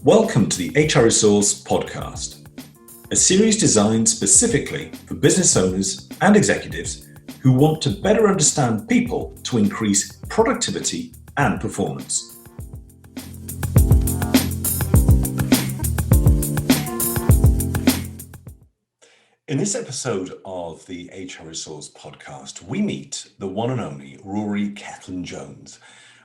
Welcome to the HR Resource Podcast, a series designed specifically for business owners and executives who want to better understand people to increase productivity and performance. In this episode of the HR Resource Podcast, we meet the one and only Rory Cellan-Jones.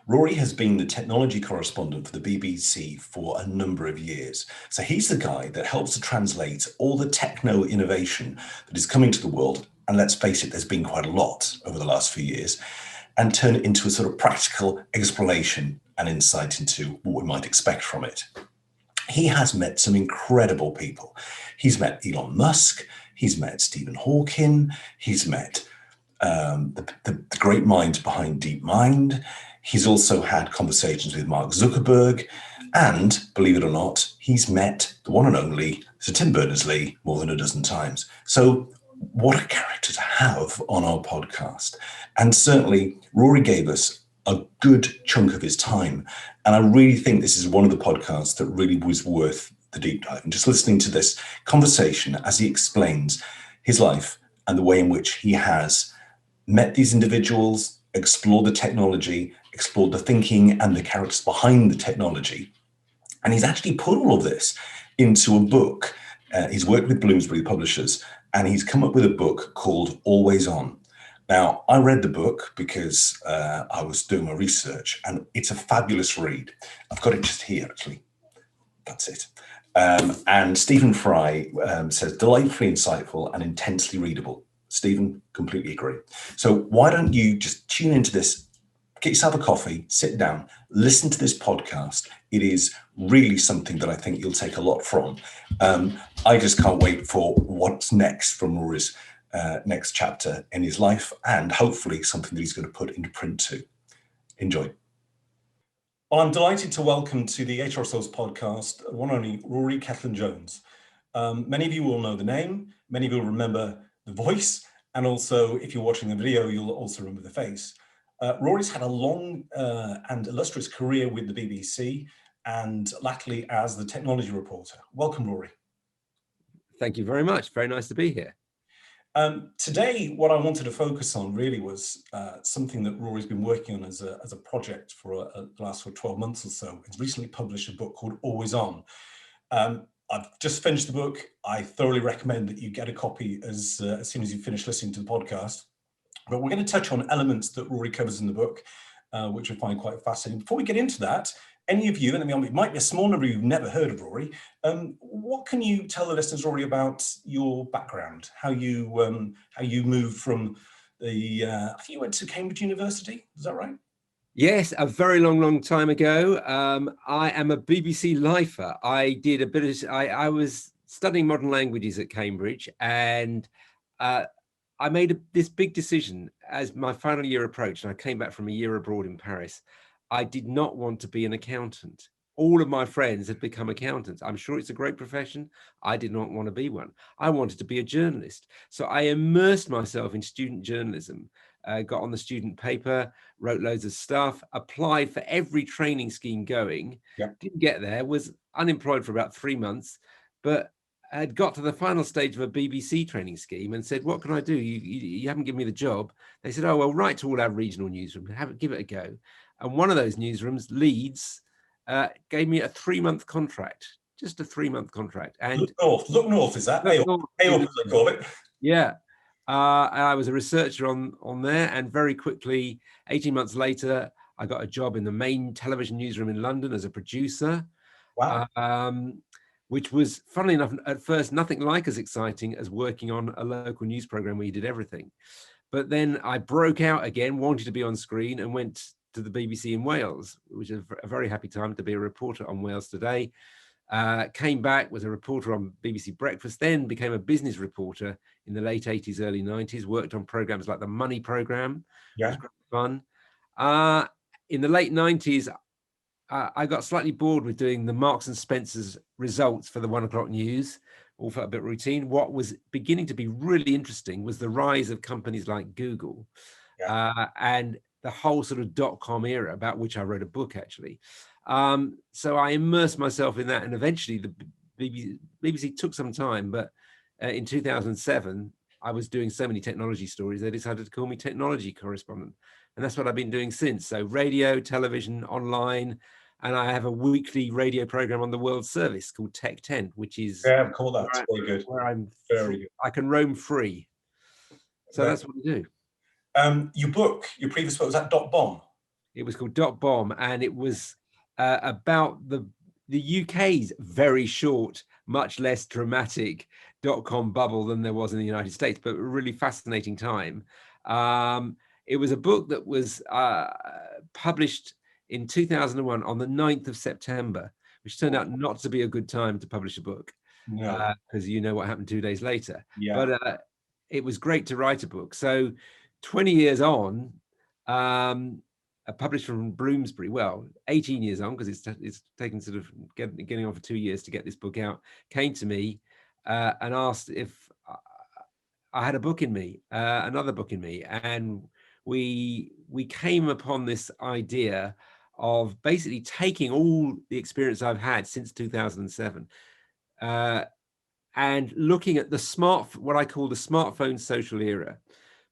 Rory has been the technology correspondent for the BBC for a number of years. So he's the guy that helps to translate all the techno innovation that is coming to the world, and let's face it, there's been quite a lot over the last few years, and turn it into a sort of practical explanation and insight into what we might expect from it. He has met some incredible people. He's met Elon Musk, he's met Stephen Hawking, he's met the great minds behind DeepMind. He's also had conversations with Mark Zuckerberg, and believe it or not, he's met the one and only Sir Tim Berners-Lee more than a dozen times. So what a character to have on our podcast. And certainly Rory gave us a good chunk of his time. And I really think this is one of the podcasts that really was worth the deep dive. And just listening to this conversation as he explains his life and the way in which he has met these individuals, explored the technology, explored the thinking and the characters behind the technology. And he's actually put all of this into a book. He's worked with Bloomsbury Publishers, and he's come up with a book called Always On. Now, I read the book because I was doing my research, and it's a fabulous read. I've got it just here, actually. That's it. And Stephen Fry says, delightfully insightful and intensely readable. Stephen, completely agree. So why don't you just tune into this, get yourself a coffee, sit down, listen to this podcast. It is really something that I think you'll take a lot from. I just can't wait for what's next from Rory's next chapter in his life, and hopefully something that he's going to put into print too. Enjoy. Well, I'm delighted to welcome to the HR Resource Podcast, one only Rory Cellan-Jones. Many of you will know the name, many of you will remember the voice, and also if you're watching the video, you'll also remember the face. Rory's had a long and illustrious career with the BBC, and latterly as the technology reporter. Welcome, Rory. Thank you very much. Very nice to be here. Today, what I wanted to focus on really was something that Rory's been working on as a project for the last 12 months or so. He's recently published a book called Always On. I've just finished the book. I thoroughly recommend that you get a copy as soon as you finish listening to the podcast. But we're going to touch on elements that Rory covers in the book, which I find quite fascinating. Before we get into that, any of you, and I mean, it might be a small number who've never heard of Rory, what can you tell the listeners, Rory, about your background? How you moved from the, I think you went to Cambridge University, is that right? Yes, a very long time ago. I am a BBC lifer. I did a bit of, I was studying modern languages at Cambridge, and I made this big decision as my final year approached, and I came back from a year abroad in Paris. I did not want to be an accountant. All of my friends had become accountants. I'm sure it's a great profession. I did not want to be one. I wanted to be a journalist. So I immersed myself in student journalism, got on the student paper, wrote loads of stuff, applied for every training scheme going, didn't get there, was unemployed for about 3 months, but had got to the final stage of a BBC training scheme and said, what can I do? You haven't given me the job. They said, oh, well, write to all our regional newsrooms, give it a go. And one of those newsrooms, Leeds, gave me a 3-month contract, just a 3-month contract. And look north, is that? Pay up, as they call it. Yeah. I was a researcher on there, and very quickly, 18 months later, I got a job in the main television newsroom in London as a producer. Wow. Which was, funnily enough, at first, nothing like as exciting as working on a local news program where you did everything. But then I broke out again, wanted to be on screen, and went to the BBC in Wales, which is a very happy time to be a reporter on Wales Today. Came back, was a reporter on BBC Breakfast, then became a business reporter in the late 80s, early 90s, worked on programs like the Money Programme, which was great fun. In the late 90s, I got slightly bored with doing the Marks and Spencer's results for the 1 o'clock news, all felt a bit routine. What was beginning to be really interesting was the rise of companies like Google and the whole sort of dot-com era, about which I wrote a book actually. So I immersed myself in that, and eventually the BBC took some time, but in 2007, I was doing so many technology stories, they decided to call me technology correspondent. And that's what I've been doing since. So radio, television, online, and I have a weekly radio program on the World Service called Tech Tent, which is cool. That's very good. where I'm Very good. I can roam free. So that's what we do. Your previous book, was that Dot Bomb? It was called Dot Bomb, and it was about the UK's very short, much less dramatic dot-com bubble than there was in the United States, but a really fascinating time. It was a book that was published in 2001 on the 9th of September, which turned out not to be a good time to publish a book, because you know what happened 2 days later. Yeah. But it was great to write a book. So 20 years on, published from Bloomsbury, well, 18 years on, because it's taken sort of getting on for 2 years to get this book out, came to me and asked if I had a book in me, another book in me. And we came upon this idea of basically taking all the experience I've had since 2007 and looking at what I call the smartphone social era.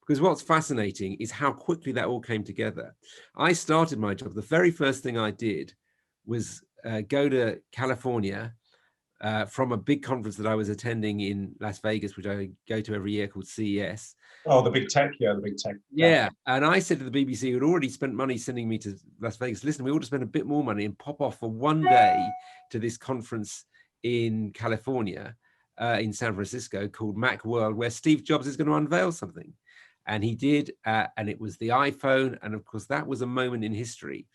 Because what's fascinating is how quickly that all came together. I started my job, the very first thing I did was go to California from a big conference that I was attending in Las Vegas, which I go to every year, called CES. Oh, the big tech, the big tech. Yeah, and I said to the BBC, who'd already spent money sending me to Las Vegas, listen, we ought to spend a bit more money and pop off for one day to this conference in California, in San Francisco, called Mac World, where Steve Jobs is going to unveil something. And he did, and it was the iPhone. And of course, that was a moment in history.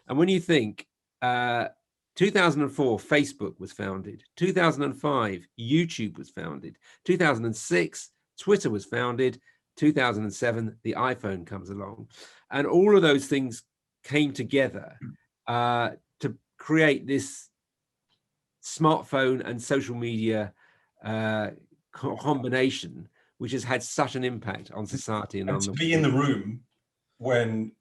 And when you think, 2004, Facebook was founded. 2005, YouTube was founded. 2006, Twitter was founded. 2007, the iPhone comes along. And all of those things came together to create this smartphone and social media combination, which has had such an impact on society and on to be in the room when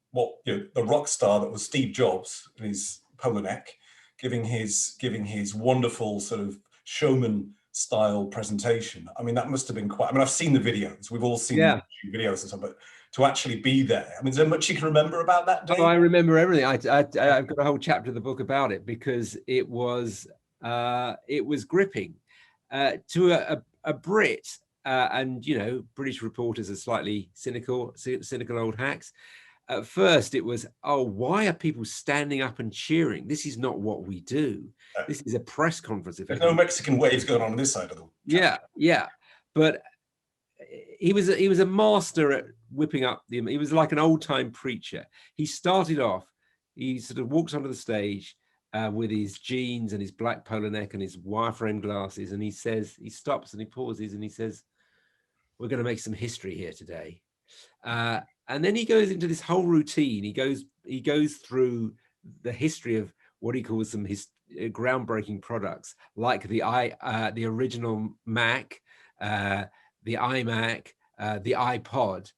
the rock star that was Steve Jobs in his polo neck, giving his wonderful sort of showman style presentation. I mean, that must have been quite. I mean, I've seen the videos. We've all seen the videos and stuff, but to actually be there. I mean, is there much you can remember about that day? Oh, I remember everything. I've got a whole chapter of the book about it, because it was gripping to a Brit. And, British reporters are slightly cynical old hacks. At first, it was, why are people standing up and cheering? This is not what we do. This is a press conference. There's no Mexican waves going on this side of the chapter. Yeah. But he was a master at whipping up he was like an old time preacher. He started off, he sort of walks onto the stage with his jeans and his black polo neck and his wireframe glasses, and he stops and he pauses and he says, "We're going to make some history here today." And then he goes into this whole routine. He goes through the history of what he calls some groundbreaking products, like the original Mac, the iMac, the iPod.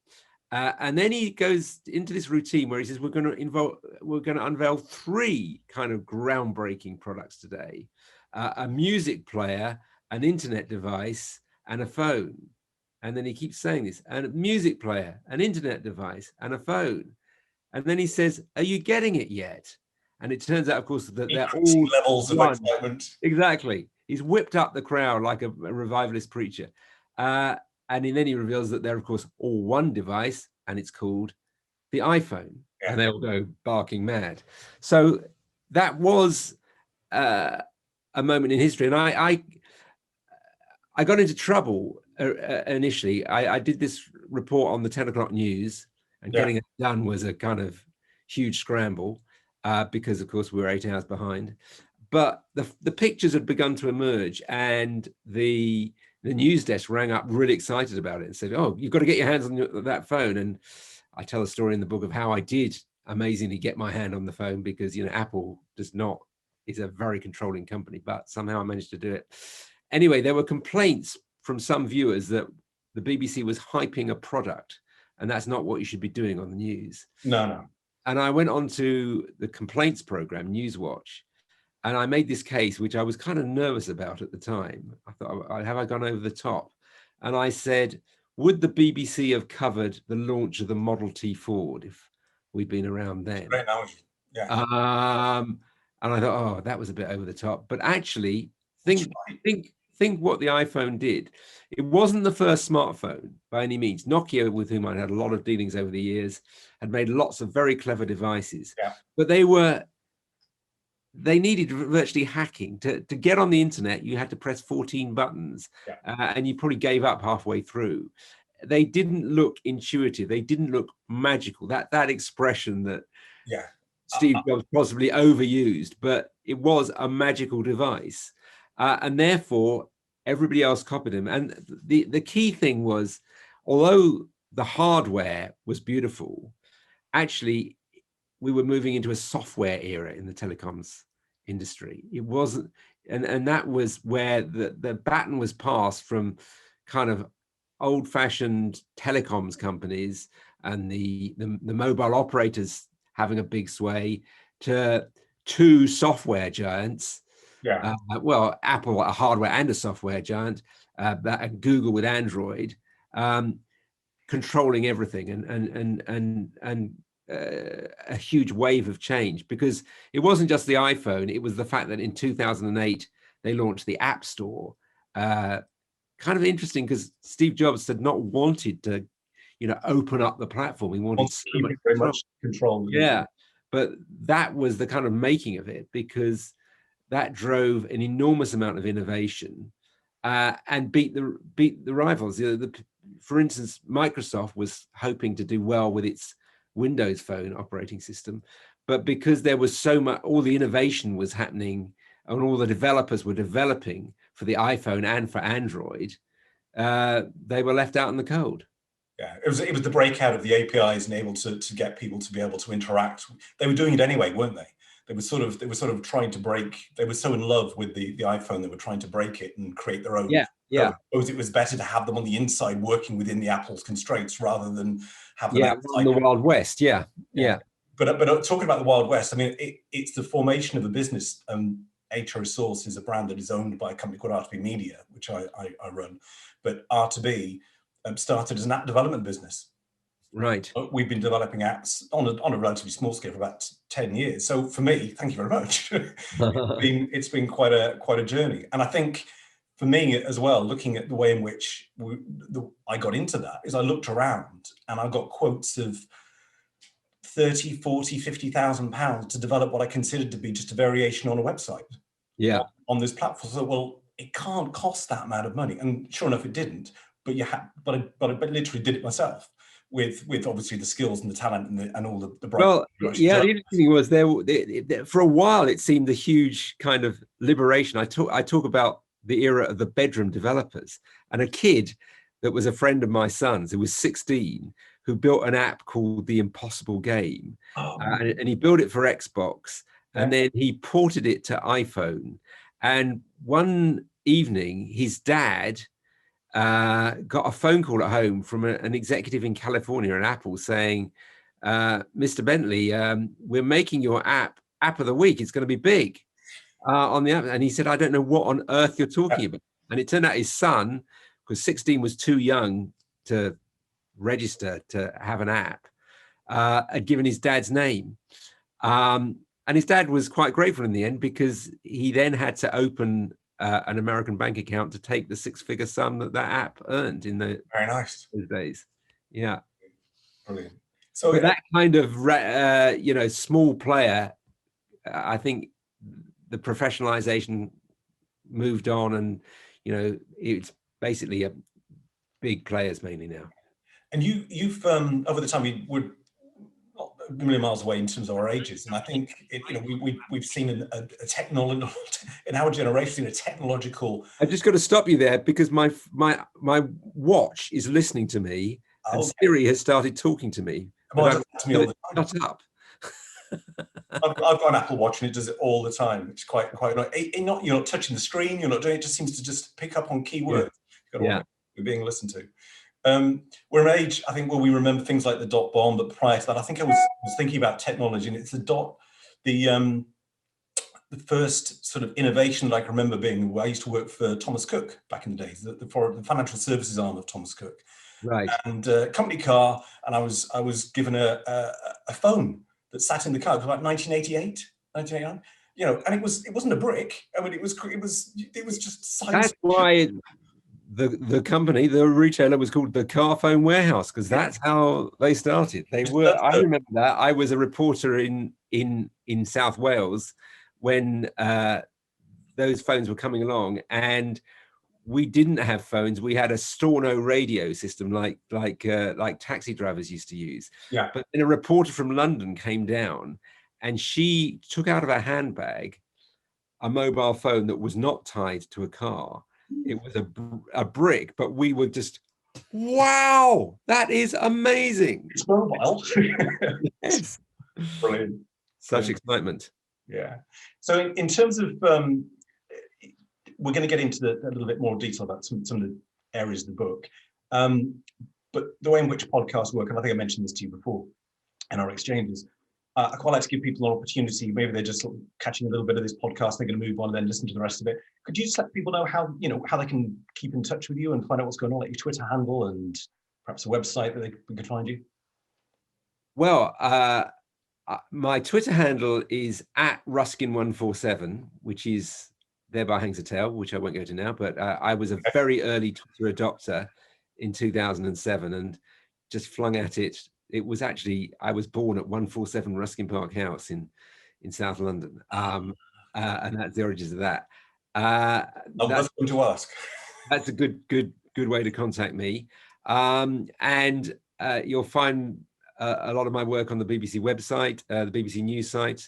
And then he goes into this routine where he says, we're going to unveil 3 kind of groundbreaking products today: a music player, an internet device, and a phone. And then he keeps saying this: a music player, an internet device, and a phone. And then he says, "Are you getting it yet?" And it turns out, of course, that they're all levels of excitement. Exactly. He's whipped up the crowd like a revivalist preacher. And then he reveals that they're, of course, all one device, and it's called the iPhone. Yeah. And they'll go barking mad. So that was a moment in history. And I got into trouble initially. I did this report on the 10 o'clock news, and getting it done was a kind of huge scramble because, of course, we were 8 hours behind. But the pictures had begun to emerge, and the news desk rang up really excited about it and said, "Oh, you've got to get your hands on that phone." And I tell a story in the book of how I did amazingly get my hand on the phone, because, Apple is a very controlling company, but somehow I managed to do it. Anyway, there were complaints from some viewers that the BBC was hyping a product, and that's not what you should be doing on the news. No. And I went on to the complaints program, Newswatch, and I made this case, which I was kind of nervous about at the time. I thought, have I gone over the top? And I said, would the BBC have covered the launch of the Model T Ford if we'd been around then? Great analogy. Yeah. And I thought, oh, that was a bit over the top. But actually, think what the iPhone did. It wasn't the first smartphone by any means. Nokia, with whom I had a lot of dealings over the years, had made lots of very clever devices. Yeah. But they needed virtually hacking. To get on the internet, you had to press 14 buttons, and you probably gave up halfway through. They didn't look intuitive. They didn't look magical. That expression that Steve Jobs possibly overused, but it was a magical device. And therefore, everybody else copied him. And the key thing was, although the hardware was beautiful, actually, we were moving into a software era in the telecoms industry. It wasn't, and that was where the baton was passed from kind of old-fashioned telecoms companies and the mobile operators having a big sway to two software giants. Well, Apple, a hardware and a software giant, and Google with Android, controlling everything, and a huge wave of change, because it wasn't just the iPhone. It was the fact that in 2008 they launched the App Store. Kind of interesting, because Steve Jobs had not wanted to, open up the platform. He wanted so much control. Yeah, but that was the kind of making of it, because that drove an enormous amount of innovation, and beat the rivals. For instance, Microsoft was hoping to do well with its Windows Phone operating system, but because there was so much, all the innovation was happening, and all the developers were developing for the iPhone and for Android, they were left out in the cold. Yeah, it was the breakout of the APIs and able to get people to be able to interact. They were doing it anyway, weren't they? They were sort of trying to break. They were so in love with the iPhone, they were trying to break it and create their own. Yeah. I suppose it was better to have them on the inside, working within the Apple's constraints, rather than have them outside. The Wild West. Yeah. But talking about the Wild West, I mean, it's the formation of a business. HR Resource is a brand that is owned by a company called R2B Media, which I run. But R2B started as an app development business. Right. We've been developing apps on a relatively small scale for about 10 years. So for me, thank you very much. It's been quite a journey. And I think for me as well, looking at the way in which I got into that, is I looked around and I got quotes of 30, 40, 50,000 pounds to develop what I considered to be just a variation on a website. Yeah. On this platform. So, well, it can't cost that amount of money. And sure enough, it didn't. But I literally did it myself, with obviously the skills and the talent and all the bright. Well, yeah, the interesting thing was there for a while it seemed a huge kind of liberation. I talk about the era of the bedroom developers, and a kid that was a friend of my son's, who was 16, who built an app called The Impossible Game, and he built it for Xbox, and then he ported it to iPhone. And one evening, his dad got a phone call at home from an executive in California at Apple saying, Mr. Bentley, we're making your app of the week. It's going to be big on the app. And he said, I don't know what on earth you're talking about. And it turned out his son, because 16 was too young to register to have an app, had given his dad's name. And his dad was quite grateful in the end, because he then had to open an American bank account to take the six-figure sum that app earned in those days. Yeah, brilliant. So but that kind of small player, I think the professionalization moved on, and it's basically a big players mainly now. And you've over the time, we would a million miles away in terms of our ages, and I think we've seen a technology in our generation, a technological. I've just got to stop you there, because my watch is listening to me, and Siri has started talking to me. Well, to me all the time. Shut up. I've got an Apple Watch, and it does it all the time. It's quite you're not touching the screen. You're not doing it. Just seems to just pick up on keywords. You're being listened to. We're an age, I think, where we remember things like the dot bomb, but prior to that, I think I was thinking about technology, and it's the first sort of innovation that I can remember being, I used to work for Thomas Cook back in the days, the financial services arm of Thomas Cook, Right. and company car, and I was given a phone that sat in the car. It was about 1988, 1989. You know, and it wasn't a brick. I mean, it was just science. That's why the company, the retailer, was called the Car Phone Warehouse, because that's how they started. They were. I remember that. I was a reporter in South Wales when those phones were coming along, and we didn't have phones. We had a Storno radio system, like taxi drivers used to use. Yeah. But then a reporter from London came down, and she took out of her handbag a mobile phone that was not tied to a car. It was a brick, but we were just, wow, that is amazing. It's mobile. Yes. Brilliant. Such excitement. Yeah. So in terms of, we're going to get into a little bit more detail about some of the areas of the book. But the way in which podcasts work, and I think I mentioned this to you before in our exchanges, I quite like to give people an opportunity. Maybe they're just sort of catching a little bit of this podcast, they're going to move on and then listen to the rest of it. Could you just let people know how they can keep in touch with you and find out what's going on, like your Twitter handle and perhaps a website that we could find you? Well, my Twitter handle is @Ruskin147, which is thereby hangs a tale, which I won't go to now. But I was a very early Twitter adopter in 2007 and just flung at it. It was actually, I was born at 147 Ruskin Park House in South London. And that's the origins of that. That's going to ask. That's a good way to contact me. And you'll find a lot of my work on the BBC website, the BBC News site,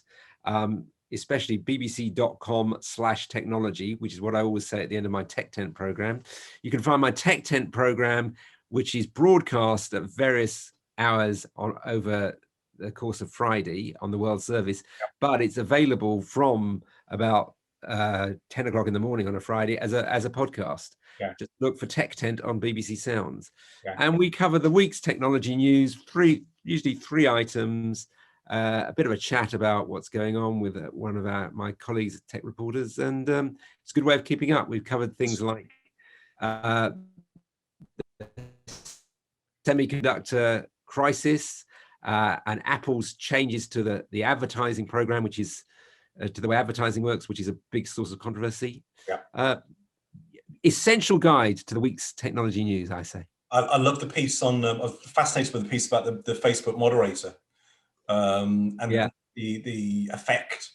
especially bbc.com/technology, which is what I always say at the end of my Tech Tent program. You can find my Tech Tent program, which is broadcast at various hours over the course of Friday on the World Service, but it's available from about 10 o'clock in the morning on a Friday as a podcast. Just look for Tech Tent on BBC Sounds. And we cover the week's technology news, usually three items, a bit of a chat about what's going on with one of my colleagues, tech reporters, and it's a good way of keeping up. We've covered things like semiconductor crisis and Apple's changes to the advertising program, which is to the way advertising works, which is a big source of controversy. Essential guide to the week's technology news, I say. I love the piece on, I was fascinated with the piece about the Facebook moderator and the effect,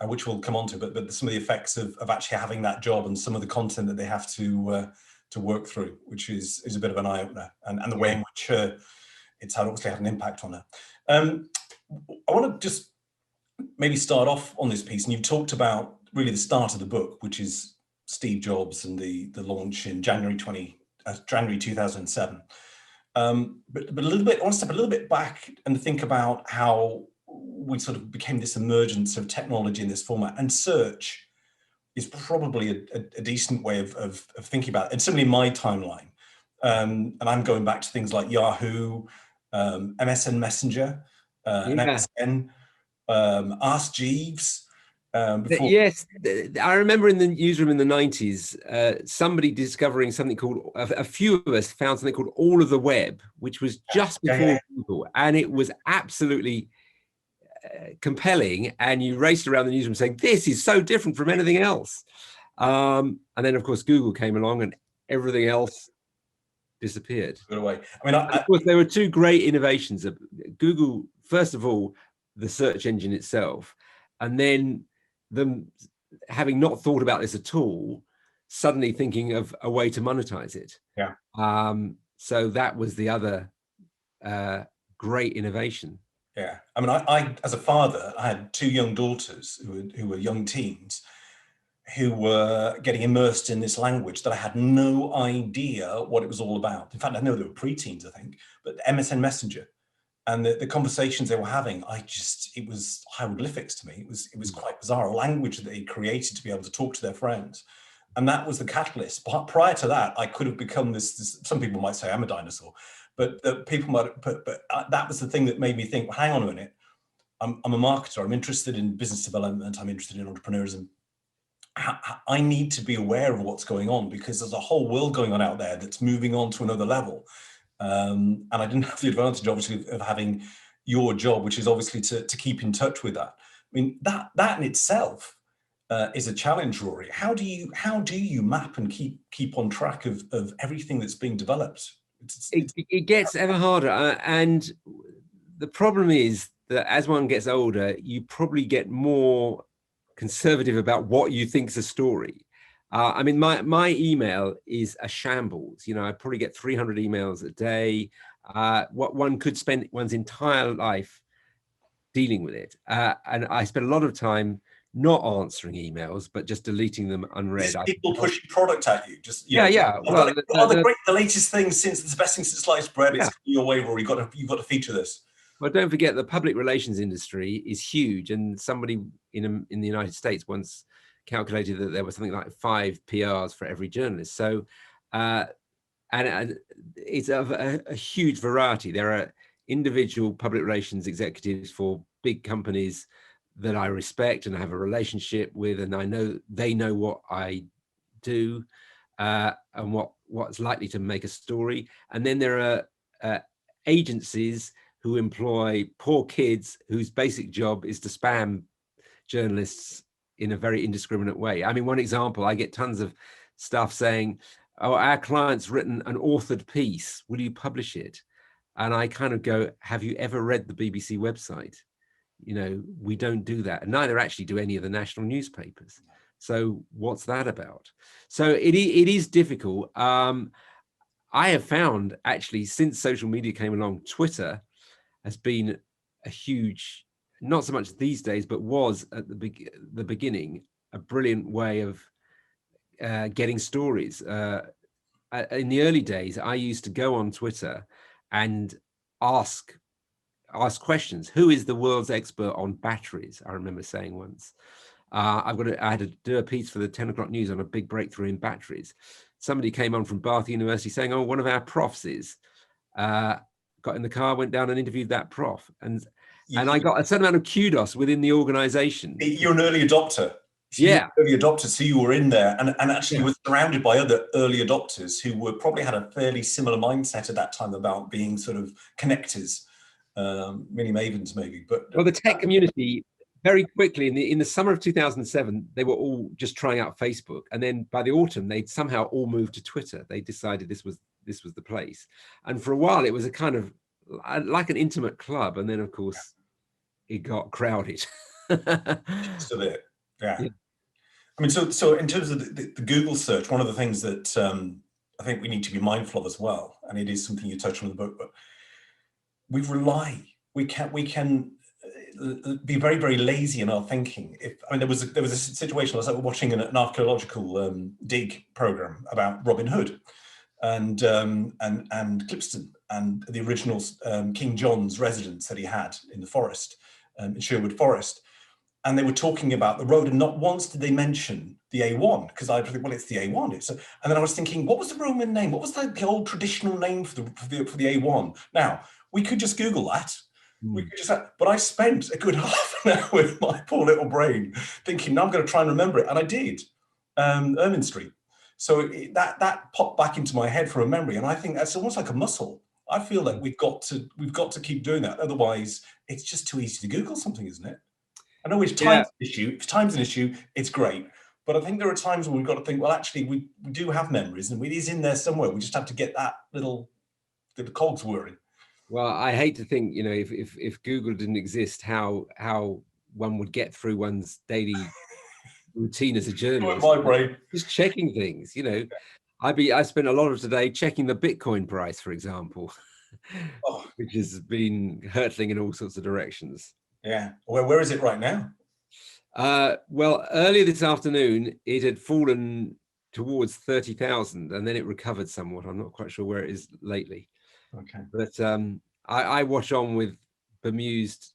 which we'll come on to, but some of the effects of actually having that job and some of the content that they have to work through, which is a bit of an eye-opener, and the way in which it's obviously had an impact on her. I want to just maybe start off on this piece, and you've talked about really the start of the book, which is Steve Jobs and the launch in January 2007. But a little bit, I want to step a little bit back and think about how we sort of became this emergence of technology in this format, and search is probably a decent way of thinking about it. And certainly my timeline, and I'm going back to things like Yahoo, MSN Messenger, MSN, Ask Jeeves. Yes, I remember in the newsroom in the 90s, somebody discovering something called, a few of us found something called All of the Web, which was just before Google, and it was absolutely compelling, and you raced around the newsroom saying, this is so different from anything else. And then, of course, Google came along and everything else disappeared. Away. I mean, of course, there were two great innovations of Google. First of all, the search engine itself, and then them having not thought about this at all, suddenly thinking of a way to monetize it. So that was the other great innovation. Yeah, I mean, I as a father, I had two young daughters who were young teens, who were getting immersed in this language that I had no idea what it was all about. In fact, I know they were preteens, I think, but MSN Messenger and the conversations they were having, it was hieroglyphics to me. It was quite bizarre, a language that they created to be able to talk to their friends. And that was the catalyst. But prior to that, I could have become this some people might say I'm a dinosaur, but people might, but that was the thing that made me think, well, hang on a minute. I'm a marketer. I'm interested in business development. I'm interested in entrepreneurism. I need to be aware of what's going on, because there's a whole world going on out there that's moving on to another level. And I didn't have the advantage, obviously, of having your job, which is obviously to keep in touch with that. I mean, that in itself is a challenge, Rory. How do you map and keep on track of everything that's being developed? It gets ever harder, and the problem is that as one gets older, you probably get more conservative about what you think's a story. I mean, my email is a shambles. You know, I probably get 300 emails a day. What one could spend one's entire life dealing with it, and I spend a lot of time not answering emails, but just deleting them unread. People pushing product at you, just yeah. Well, the latest thing since the best thing since sliced bread. It's your way, Rory. You've got to feature this. Well, don't forget the public relations industry is huge, and somebody in the United States once calculated that there was something like 5 PRs for every journalist. So, and it's of a huge variety. There are individual public relations executives for big companies that I respect and I have a relationship with, and I know they know what I do and what's likely to make a story. And then there are agencies who employ poor kids whose basic job is to spam journalists in a very indiscriminate way. I mean, one example, I get tons of stuff saying, oh, our client's written an authored piece, will you publish it? And I kind of go, have you ever read the BBC website? You know, we don't do that. And neither actually do any of the national newspapers. So what's that about? So it is difficult. I have found actually since social media came along, Twitter has been a huge, not so much these days, but was at the beginning, a brilliant way of getting stories. In the early days, I used to go on Twitter and ask questions. Who is the world's expert on batteries? I remember saying once. I had to do a piece for the 10 o'clock news on a big breakthrough in batteries. Somebody came on from Bath University saying, oh, one of our profs is. Got in the car, went down and interviewed that prof. And I got a certain amount of kudos within the organization. You're an early adopter. So yeah. Early adopter, so you were in there and actually you were surrounded by other early adopters who were probably had a fairly similar mindset at that time about being sort of connectors, mini mavens maybe. But well, the tech community very quickly in the summer of 2007, they were all just trying out Facebook, and then by the autumn, they'd somehow all moved to Twitter. They decided this was the place, and for a while, it was a kind of like an intimate club, and then of course, it got crowded. Just a bit, yeah. I mean, so in terms of the Google search, one of the things that I think we need to be mindful of as well, and it is something you touch on in the book, but we can be very, very lazy in our thinking. There was a situation. I was watching an archaeological dig program about Robin Hood and Clipston and the original King John's residence that he had in the forest, in Sherwood Forest. And they were talking about the road, and not once did they mention the A1, because I think, well, it's the A1. And then I was thinking, what was the Roman name? What was the old traditional name for the A1? Now, we could just Google that. We could just, but I spent a good half an hour with my poor little brain thinking, now I'm going to try and remember it, and I did. Ermine Street. So that popped back into my head from a memory, and I think that's almost like a muscle. I feel that we've got to keep doing that. Otherwise, it's just too easy to Google something, isn't it? I know if time's an issue, it's great. But I think there are times when we've got to think, well, actually, we do have memories, and it is in there somewhere. We just have to get that the cogs whirring. Well, I hate to think, if Google didn't exist, how one would get through one's daily routine as a journalist. My brain. Just checking things, I spent a lot of today checking the Bitcoin price, for example, which has been hurtling in all sorts of directions. Yeah. Where is it right now? Well, earlier this afternoon, it had fallen towards 30,000, and then it recovered somewhat. I'm not quite sure where it is lately. Okay. But I watch on with bemused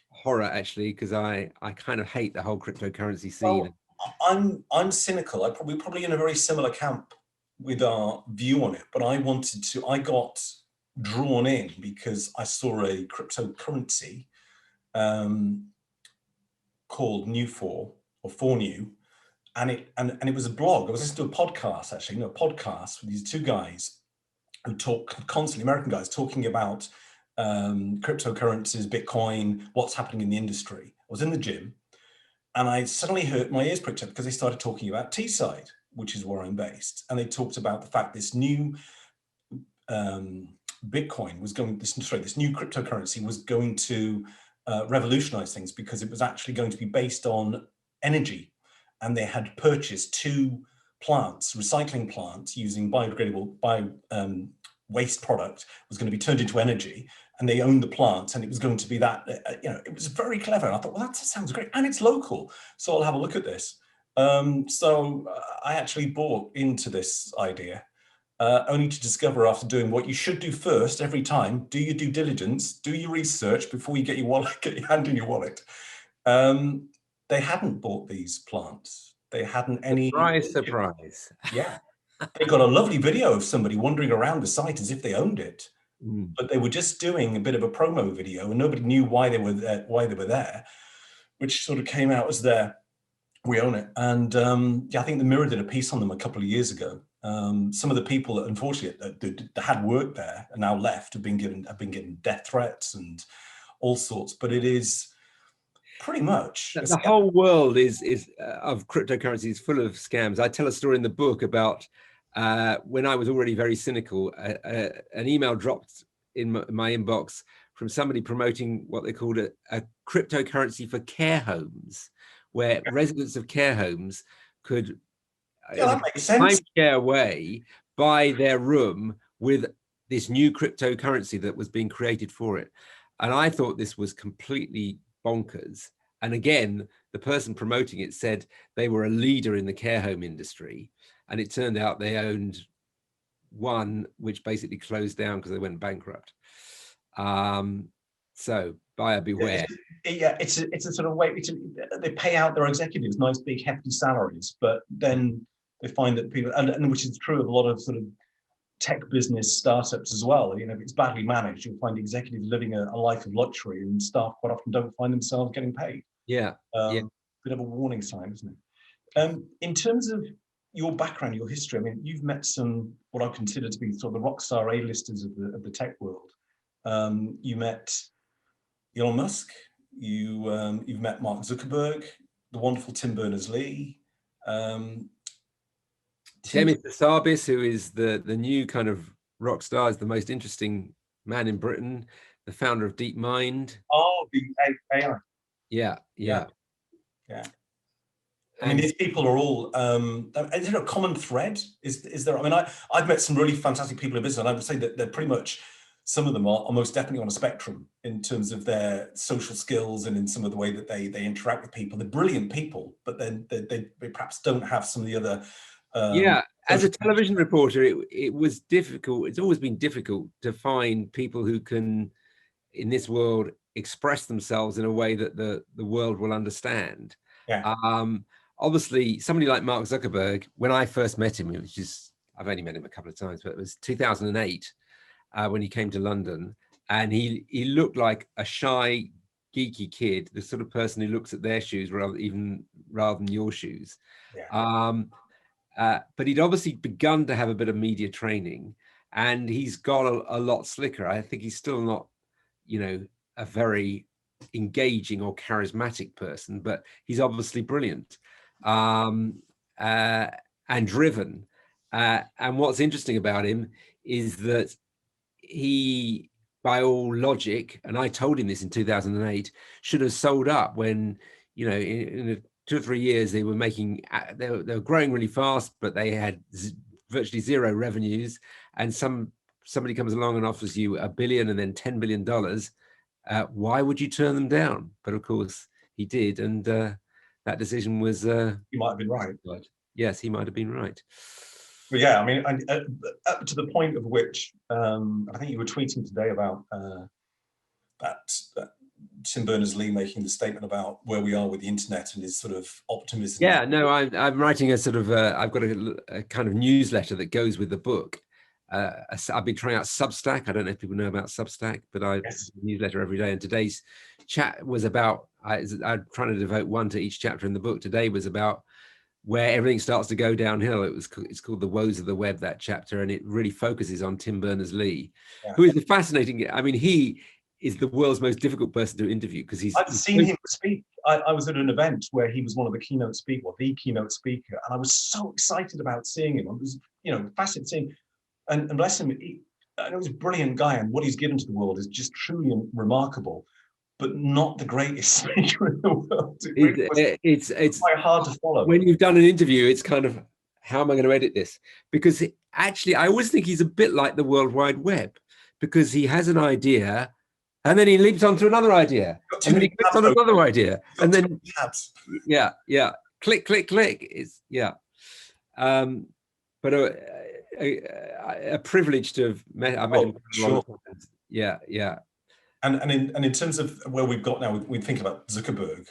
horror, actually, because I kind of hate the whole cryptocurrency scene. I'm cynical. We're probably in a very similar camp with our view on it, but I got drawn in because I saw a cryptocurrency called New4 or 4New, and it was a blog. I was listening to a podcast, actually, a podcast with these two guys who talk constantly, American guys, talking about cryptocurrencies, Bitcoin, what's happening in the industry. I was in the gym, and I suddenly heard my ears pricked up because they started talking about Teesside, which is where I'm based, and they talked about the fact this new Bitcoin was going. This new cryptocurrency was going to revolutionize things because it was actually going to be based on energy, and they had purchased two plants, recycling plants, using biodegradable waste product was going to be turned into energy, and they owned the plants, and it was going to be that. It was very clever. And I thought, well, that sounds great, and it's local, so I'll have a look at this. So I actually bought into this idea. Only to discover after doing what you should do first every time: do your due diligence, do your research before you get your hand in your wallet. They hadn't bought these plants. They hadn't any. Surprise. Yeah, they got a lovely video of somebody wandering around the site as if they owned it, but they were just doing a bit of a promo video, and nobody knew why they were there. Which sort of came out as we own it. And I think the Mirror did a piece on them a couple of years ago. Some of the people that unfortunately that had worked there and now left have been given death threats and all sorts. But it is pretty much the whole world is of cryptocurrency is full of scams. I tell a story in the book about when I was already very cynical. An email dropped in my inbox from somebody promoting what they called a cryptocurrency for care homes, where residents of care homes could, in a timeshare way, buy their room with this new cryptocurrency that was being created for it. And I thought this was completely bonkers. And again, the person promoting it said they were a leader in the care home industry. And it turned out they owned one which basically closed down because they went bankrupt. So buyer beware. It's a sort of way. They pay out their executives nice big hefty salaries, but then they find that people, and which is true of a lot of sort of tech business startups as well. If it's badly managed, you'll find executives living a life of luxury, and staff quite often don't find themselves getting paid. Yeah. Bit of a warning sign, isn't it? In terms of your background, your history, I mean, you've met some what I consider to be sort of the rock star A-listers of the tech world. You met Elon Musk. You've met Mark Zuckerberg, the wonderful Tim Berners-Lee. Demis Hassabis, who is the new kind of rock star, is the most interesting man in Britain, the founder of DeepMind. Oh, the AI. Yeah. I mean, these people are all. Is there a common thread? Is there? I mean, I've met some really fantastic people in business, and I would say that they're pretty much. Some of them are most definitely on a spectrum in terms of their social skills and in some of the way that they interact with people. They're brilliant people, but then they perhaps don't have some of the other. As a television reporter, it was difficult. It's always been difficult to find people who can, in this world, express themselves in a way that the world will understand. Yeah. Obviously, somebody like Mark Zuckerberg, when I first met him, I've only met him a couple of times, but it was 2008 when he came to London, and he looked like a shy, geeky kid, the sort of person who looks at their shoes rather than your shoes. Yeah. But he'd obviously begun to have a bit of media training, and he's got a lot slicker. I think he's still not, a very engaging or charismatic person, but he's obviously brilliant and driven. And what's interesting about him is that he, by all logic, and I told him this in 2008, should have sold up when, in 2 or 3 years, they were they were growing really fast, but they had virtually zero revenues. And somebody comes along and offers you $1 billion and then $10 billion. Why would you turn them down? But of course he did. And that decision was... he might have been right. Yes, he might have been right. But yeah, I mean, up to the point of which I think you were tweeting today about that Tim Berners-Lee making the statement about where we are with the internet and his sort of optimism. Yeah, no, I'm writing a sort of, I've got a kind of newsletter that goes with the book. I've been trying out Substack. I don't know if people know about Substack, but I newsletter every day. And today's chat was about, I'm trying to devote one to each chapter in the book. Today was about where everything starts to go downhill. It's called The Woes of the Web, that chapter, and it really focuses on Tim Berners-Lee, who is a fascinating, I mean, he is the world's most difficult person to interview because I've seen him speak. I was at an event where he was one of the keynote speakers, or the keynote speaker, and I was so excited about seeing him. I was, fascinated seeing, and bless him, I know he's a brilliant guy, and what he's given to the world is just truly remarkable, but not the greatest speaker in the world. It's quite hard to follow. When you've done an interview, it's kind of, how am I going to edit this? Because actually, I always think he's a bit like the World Wide Web, because he has an idea, and then he leaps onto another idea, and then he clicks on another idea, and then click, click, click. It's but a privilege to have met. I met him. Sure. Yeah. And in terms of where we've got now, we think about Zuckerberg.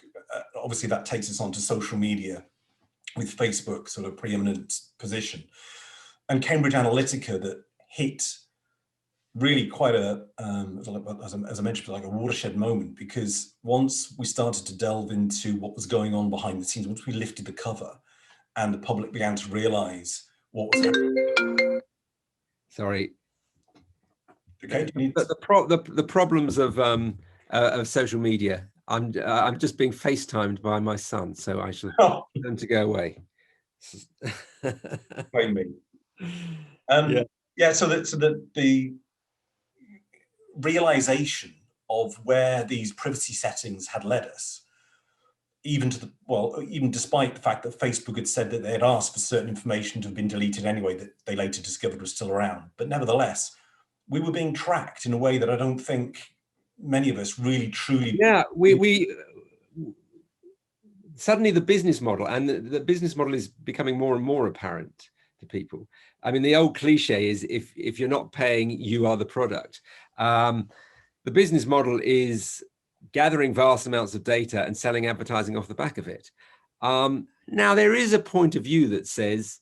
Obviously, that takes us on to social media, with Facebook sort of preeminent position, and Cambridge Analytica that hit really quite a, as I mentioned, like a watershed moment, because once we started to delve into what was going on behind the scenes, once we lifted the cover, and the public began to realise what was happening. Sorry. Okay. The problems of social media. I'm just being FaceTimed by my son, so I shall tell him to go away. Blame me. So the realization of where these privacy settings had led us, even despite the fact that Facebook had said that they had asked for certain information to have been deleted anyway, that they later discovered was still around, but nevertheless, we were being tracked in a way that I don't think many of us really truly. Yeah, we suddenly the business model, and the business model is becoming more and more apparent to people. I mean, the old cliche is if you're not paying, you are the product. The business model is gathering vast amounts of data and selling advertising off the back of it. Now, there is a point of view that says,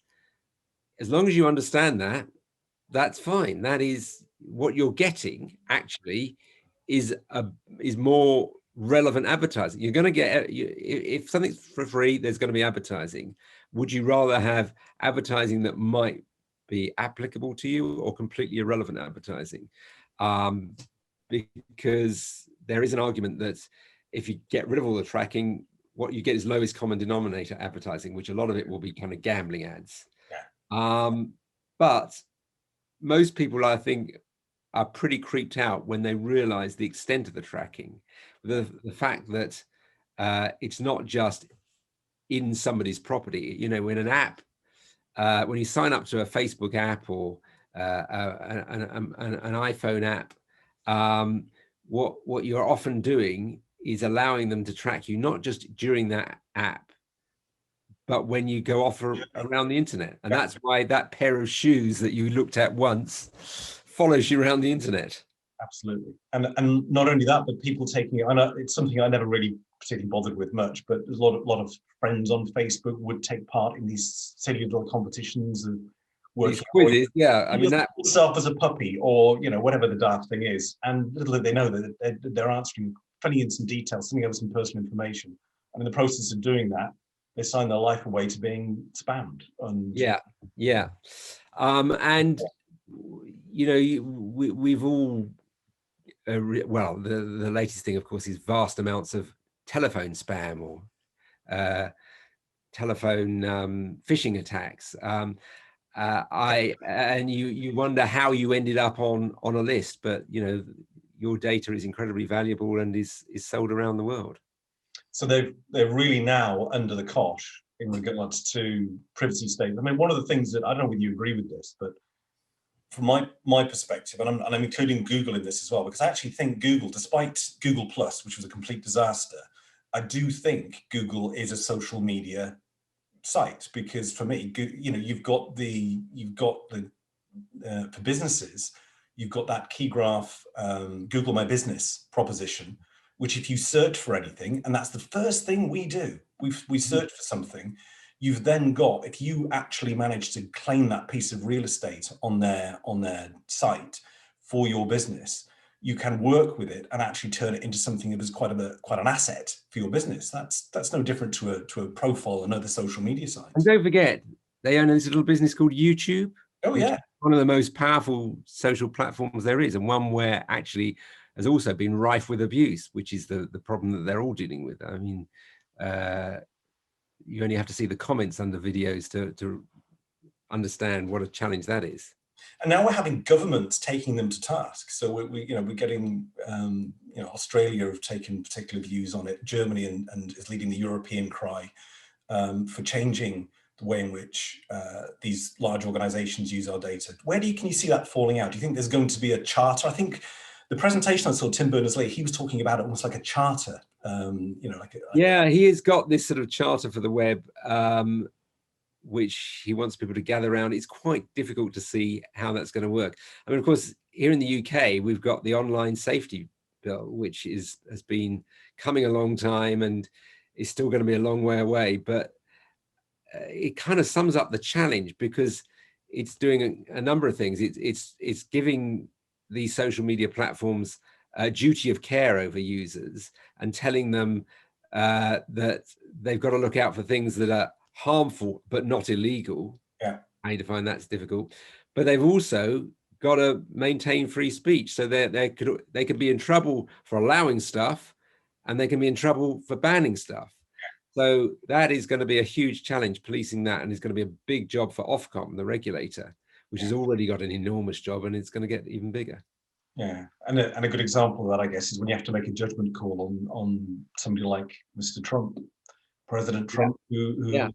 as long as you understand that, that's fine. That is what you're getting actually is more relevant advertising. You're going to get, if something's for free, there's going to be advertising. Would you rather have advertising that might be applicable to you, or completely irrelevant advertising? Because there is an argument that if you get rid of all the tracking, what you get is lowest common denominator advertising, which a lot of it will be kind of gambling ads. But most people, I think, are pretty creeped out when they realize the extent of the tracking, the fact that it's not just in somebody's property. In an app, when you sign up to a Facebook app or an iPhone app, what you're often doing is allowing them to track you, not just during that app, but when you go off around the internet. And that's why that pair of shoes that you looked at once follows you around the internet. Absolutely. And not only that, but people taking it, I know it's something I never really particularly bothered with much, but there's a lot of friends on Facebook would take part in these silly little competitions and working quizzes. Yeah, I mean, that yourself as a puppy, or whatever the daft thing is, and little did they know that they're answering funny in some detail, sending over some personal information, and in the process of doing that, they sign their life away to being spammed. And and we've all the latest thing, of course, is vast amounts of telephone spam or telephone phishing attacks. You wonder how you ended up on a list, but your data is incredibly valuable and is sold around the world. So they're really now under the cosh in regards to privacy statements. I mean, one of the things that, I don't know whether you agree with this, but from my perspective, and I'm including Google in this as well, because I actually think Google, despite Google Plus, which was a complete disaster, I do think Google is a social media site, because for me, you've got the for businesses, you've got that key graph, Google My Business proposition, which if you search for anything, and that's the first thing we do, we search for something, you've then got, if you actually manage to claim that piece of real estate on their site for your business, you can work with it and actually turn it into something that is quite an asset for your business. That's no different to a profile on other social media sites. And don't forget, they own this little business called YouTube. Oh yeah, one of the most powerful social platforms there is, and one where actually has also been rife with abuse, which is the problem that they're all dealing with. I mean, you only have to see the comments under videos to understand what a challenge that is. And now we're having governments taking them to task. So we're getting, Australia have taken particular views on it. Germany and is leading the European cry for changing the way in which these large organizations use our data. Can you see that falling out? Do you think there's going to be a charter? I think the presentation I saw, Tim Berners-Lee, he was talking about it almost like a charter. Yeah, he has got this sort of charter for the web, which he wants people to gather around. It's quite difficult to see how that's going to work. I mean, of course, here in the UK, we've got the online safety bill, which has been coming a long time and is still going to be a long way away. But it kind of sums up the challenge, because it's doing a number of things. It's giving these social media platforms a duty of care over users and telling them that they've got to look out for things that are harmful but not illegal. Yeah, how you define that's difficult. But they've also got to maintain free speech, so they could be in trouble for allowing stuff, and they can be in trouble for banning stuff. So that is going to be a huge challenge, policing that, and it's going to be a big job for Ofcom, the regulator, which has already got an enormous job, and it's going to get even bigger. Yeah, and a good example of that, I guess, is when you have to make a judgment call on somebody like Mr. Trump, President Trump, who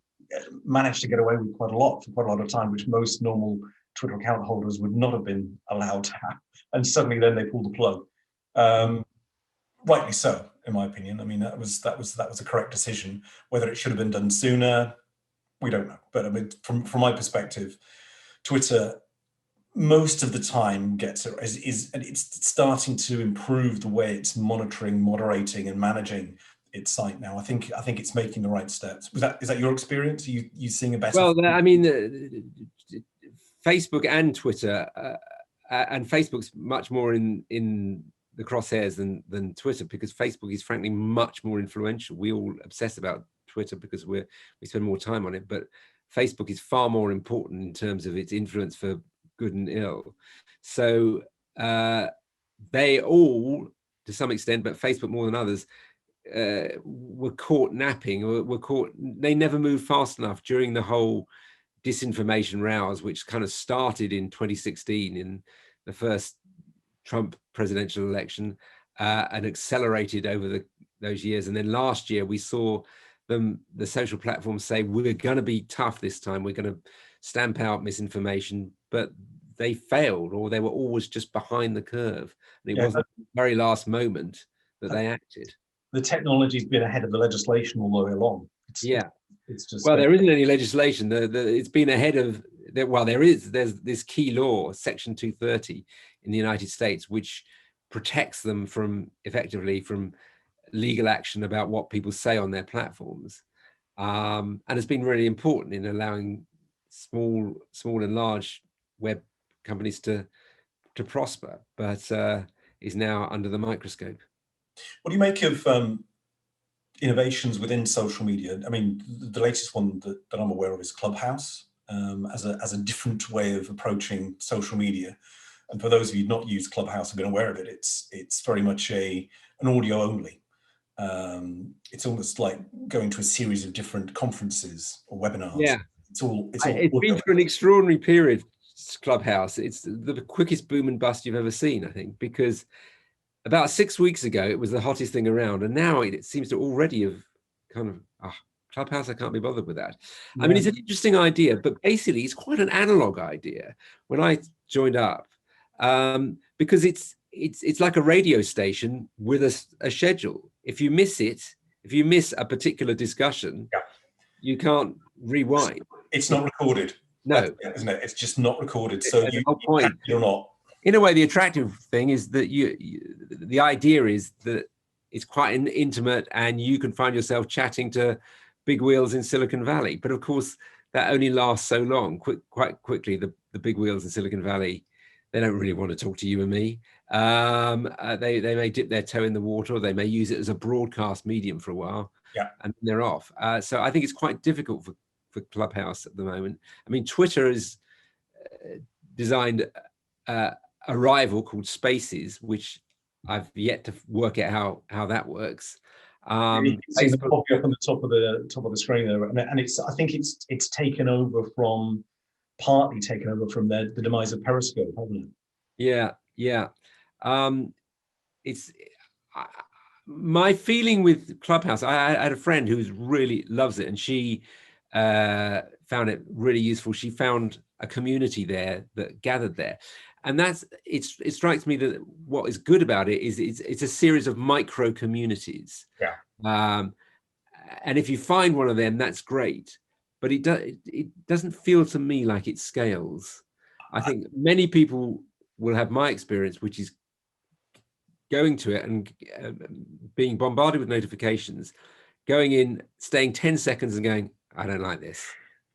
managed to get away with quite a lot for quite a lot of time, which most normal Twitter account holders would not have been allowed to have. And suddenly then they pulled the plug. Rightly so, in my opinion. I mean, that was a correct decision. Whether it should have been done sooner, we don't know. But I mean, from my perspective, Twitter most of the time is it's starting to improve the way it's monitoring, moderating, and managing its site now. I think it's making the right steps. Is that your experience? Are you seeing a better? Well, I mean, Facebook and Twitter, and Facebook's much more in the crosshairs than Twitter, because Facebook is frankly much more influential. We all obsess about Twitter because we spend more time on it, but Facebook is far more important in terms of its influence for good and ill. So they all, to some extent, but Facebook more than others, were caught napping, or they never moved fast enough during the whole disinformation rows, which kind of started in 2016 in the first Trump presidential election, and accelerated over those years. And then last year we saw the social platforms say, we're going to be tough this time, we're going to stamp out misinformation, but they failed, or they were always just behind the curve. And it wasn't the very last moment that they acted. The technology's been ahead of the legislation all the way along. It's just, well, there isn't any legislation. It's been ahead of, there's this key law, Section 230 in the United States, which protects them effectively from legal action about what people say on their platforms. And it's been really important in allowing small and large web companies to prosper, but is now under the microscope. What do you make of innovations within social media? I mean, the latest one that I'm aware of is Clubhouse, as a different way of approaching social media. And for those of you who've not used Clubhouse and been aware of it, it's very much an audio only. It's almost like going to a series of different conferences or webinars. Yeah, it's all it's been through an extraordinary period, Clubhouse. It's the quickest boom and bust you've ever seen, I think, because about 6 weeks ago it was the hottest thing around, and now it seems to already have kind of Clubhouse, I can't be bothered with that. Yeah. I mean, it's an interesting idea, but basically it's quite an analog idea when I joined up, because it's like a radio station with a schedule. If you miss a particular discussion, you can't rewind. It's not recorded. No, isn't it? It's just not recorded. So you're not. In a way, the attractive thing is that the idea is that it's quite intimate, and you can find yourself chatting to big wheels in Silicon Valley. But of course, that only lasts so long. Quite quickly, the big wheels in Silicon Valley, they don't really want to talk to you and me. They may dip their toe in the water, or they may use it as a broadcast medium for a while, Yeah. and then they're off. So I think it's quite difficult for Clubhouse at the moment. I mean, Twitter has designed a rival called Spaces, which I've yet to work out how that works. You can see the copy up on the top of the screen there, and it's, I think it's partly taken over from the demise of Periscope, hasn't it? Yeah. It's my feeling with Clubhouse. I had a friend who really loves it, and she found it really useful. She found a community there that gathered there, and it strikes me that what is good about it is it's a series of micro communities. Yeah. And if you find one of them, that's great, but it doesn't feel to me like it scales. I think many people will have my experience, which is going to it and being bombarded with notifications, going in, staying 10 seconds and going, I don't like this,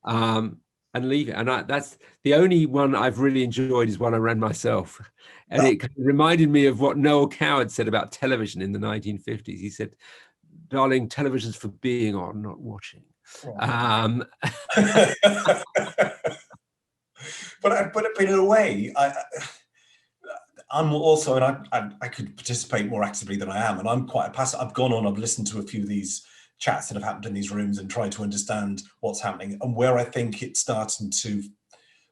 and leave it. And that's the only one I've really enjoyed, is one I ran myself. And it kind of reminded me of what Noel Coward said about television in the 1950s. He said, darling, television's for being on, not watching. But in a way, I'm also, and I could participate more actively than I am, and I'm quite a passive. I've gone on, I've listened to a few of these chats that have happened in these rooms and tried to understand what's happening. And where I think it's starting to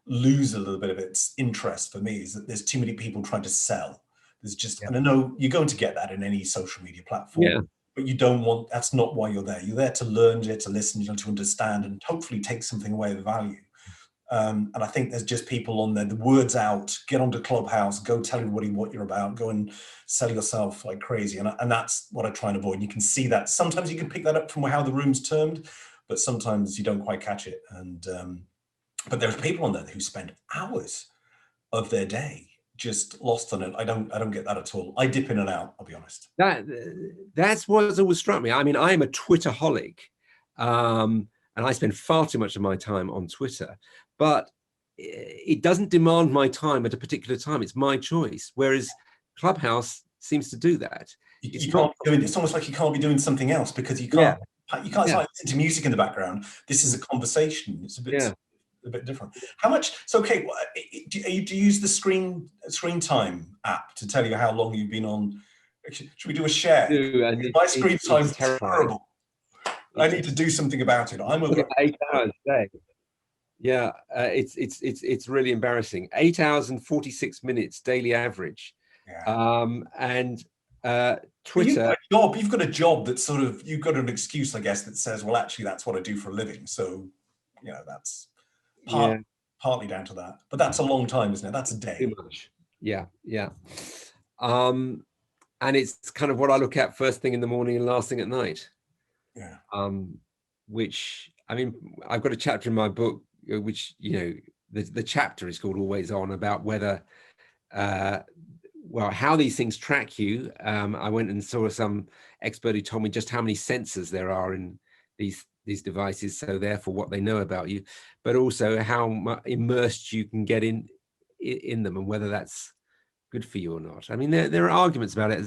lose a little bit of its interest for me is that there's too many people trying to sell. There's just, and I know you're going to get that in any social media platform, but you don't want, that's not why you're there. You're there to learn, you're there to listen, you know, to understand, and hopefully take something away of value. And I think there's just people on there, the word's out, get onto Clubhouse, go tell everybody what you're about, go and sell yourself like crazy. And that's what I try and avoid. And you can see that. Sometimes you can pick that up from how the room's termed, but sometimes you don't quite catch it. And but there's people on there who spend hours of their day just lost on it. I don't get that at all. I dip in and out, I'll be honest. That's what's always struck me. I mean, I am a Twitterholic, and I spend far too much of my time on Twitter, but it doesn't demand my time at a particular time. It's my choice. Whereas Clubhouse seems to do that. It's almost like you can't be doing something else because you can't. You can't. It's like listen to music in the background. This is a conversation. It's a bit different. How much? So, okay, do you use the screen time app to tell you how long you've been on? Should we do a share? My screen time is terrible. I need to do something about it. I'm over 8 hours a day. Yeah, it's really embarrassing. 8 hours and 46 minutes daily average. And Twitter. You've got a job that's sort of, you've got an excuse, I guess, that says, well, actually, that's what I do for a living. So, you know, that's partly down to that. But that's a long time, isn't it? That's a day. Too much. Yeah. And it's kind of what I look at first thing in the morning and last thing at night. Which, I mean, I've got a chapter in my book, which, you know, the chapter is called Always On, about whether, how these things track you. I went and saw some expert who told me just how many sensors there are in these devices, so therefore what they know about you, but also how immersed you can get in them, and whether that's good for you or not. I mean, there are arguments about it.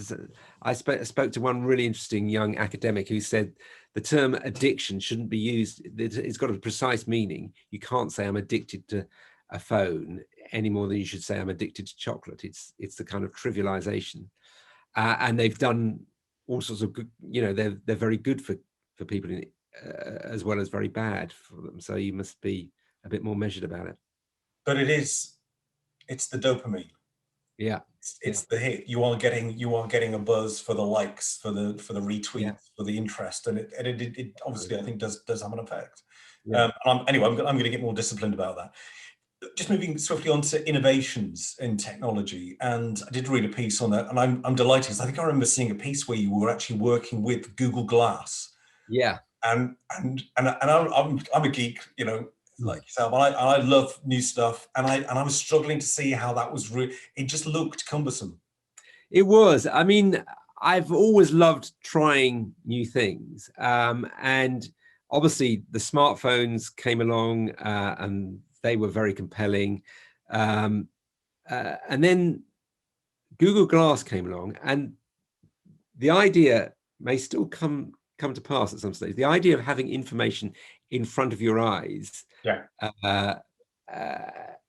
I spoke to one really interesting young academic who said the term addiction shouldn't be used. It's got a precise meaning. You can't say I'm addicted to a phone any more than you should say I'm addicted to chocolate. It's the kind of trivialization, and they've done all sorts of good. You know, they're very good for people as well as very bad for them. So you must be a bit more measured about it. But it's the dopamine. It's the hit. You are getting a buzz for the likes, for the retweets, for the interest, and it obviously, I think, does have an effect. Anyway, I'm going to get more disciplined about that. Just moving swiftly on to innovations in technology, and I did read a piece on that, and I'm delighted because I think I remember seeing a piece where you were actually working with Google Glass. And I'm a geek, you know, like yourself. I love new stuff, and I was struggling to see how that was. It just looked cumbersome. It was. I mean, I've always loved trying new things, and obviously the smartphones came along, and they were very compelling, and then Google Glass came along, and the idea may still come to pass at some stage. The idea of having information in front of your eyes, Yeah. uh,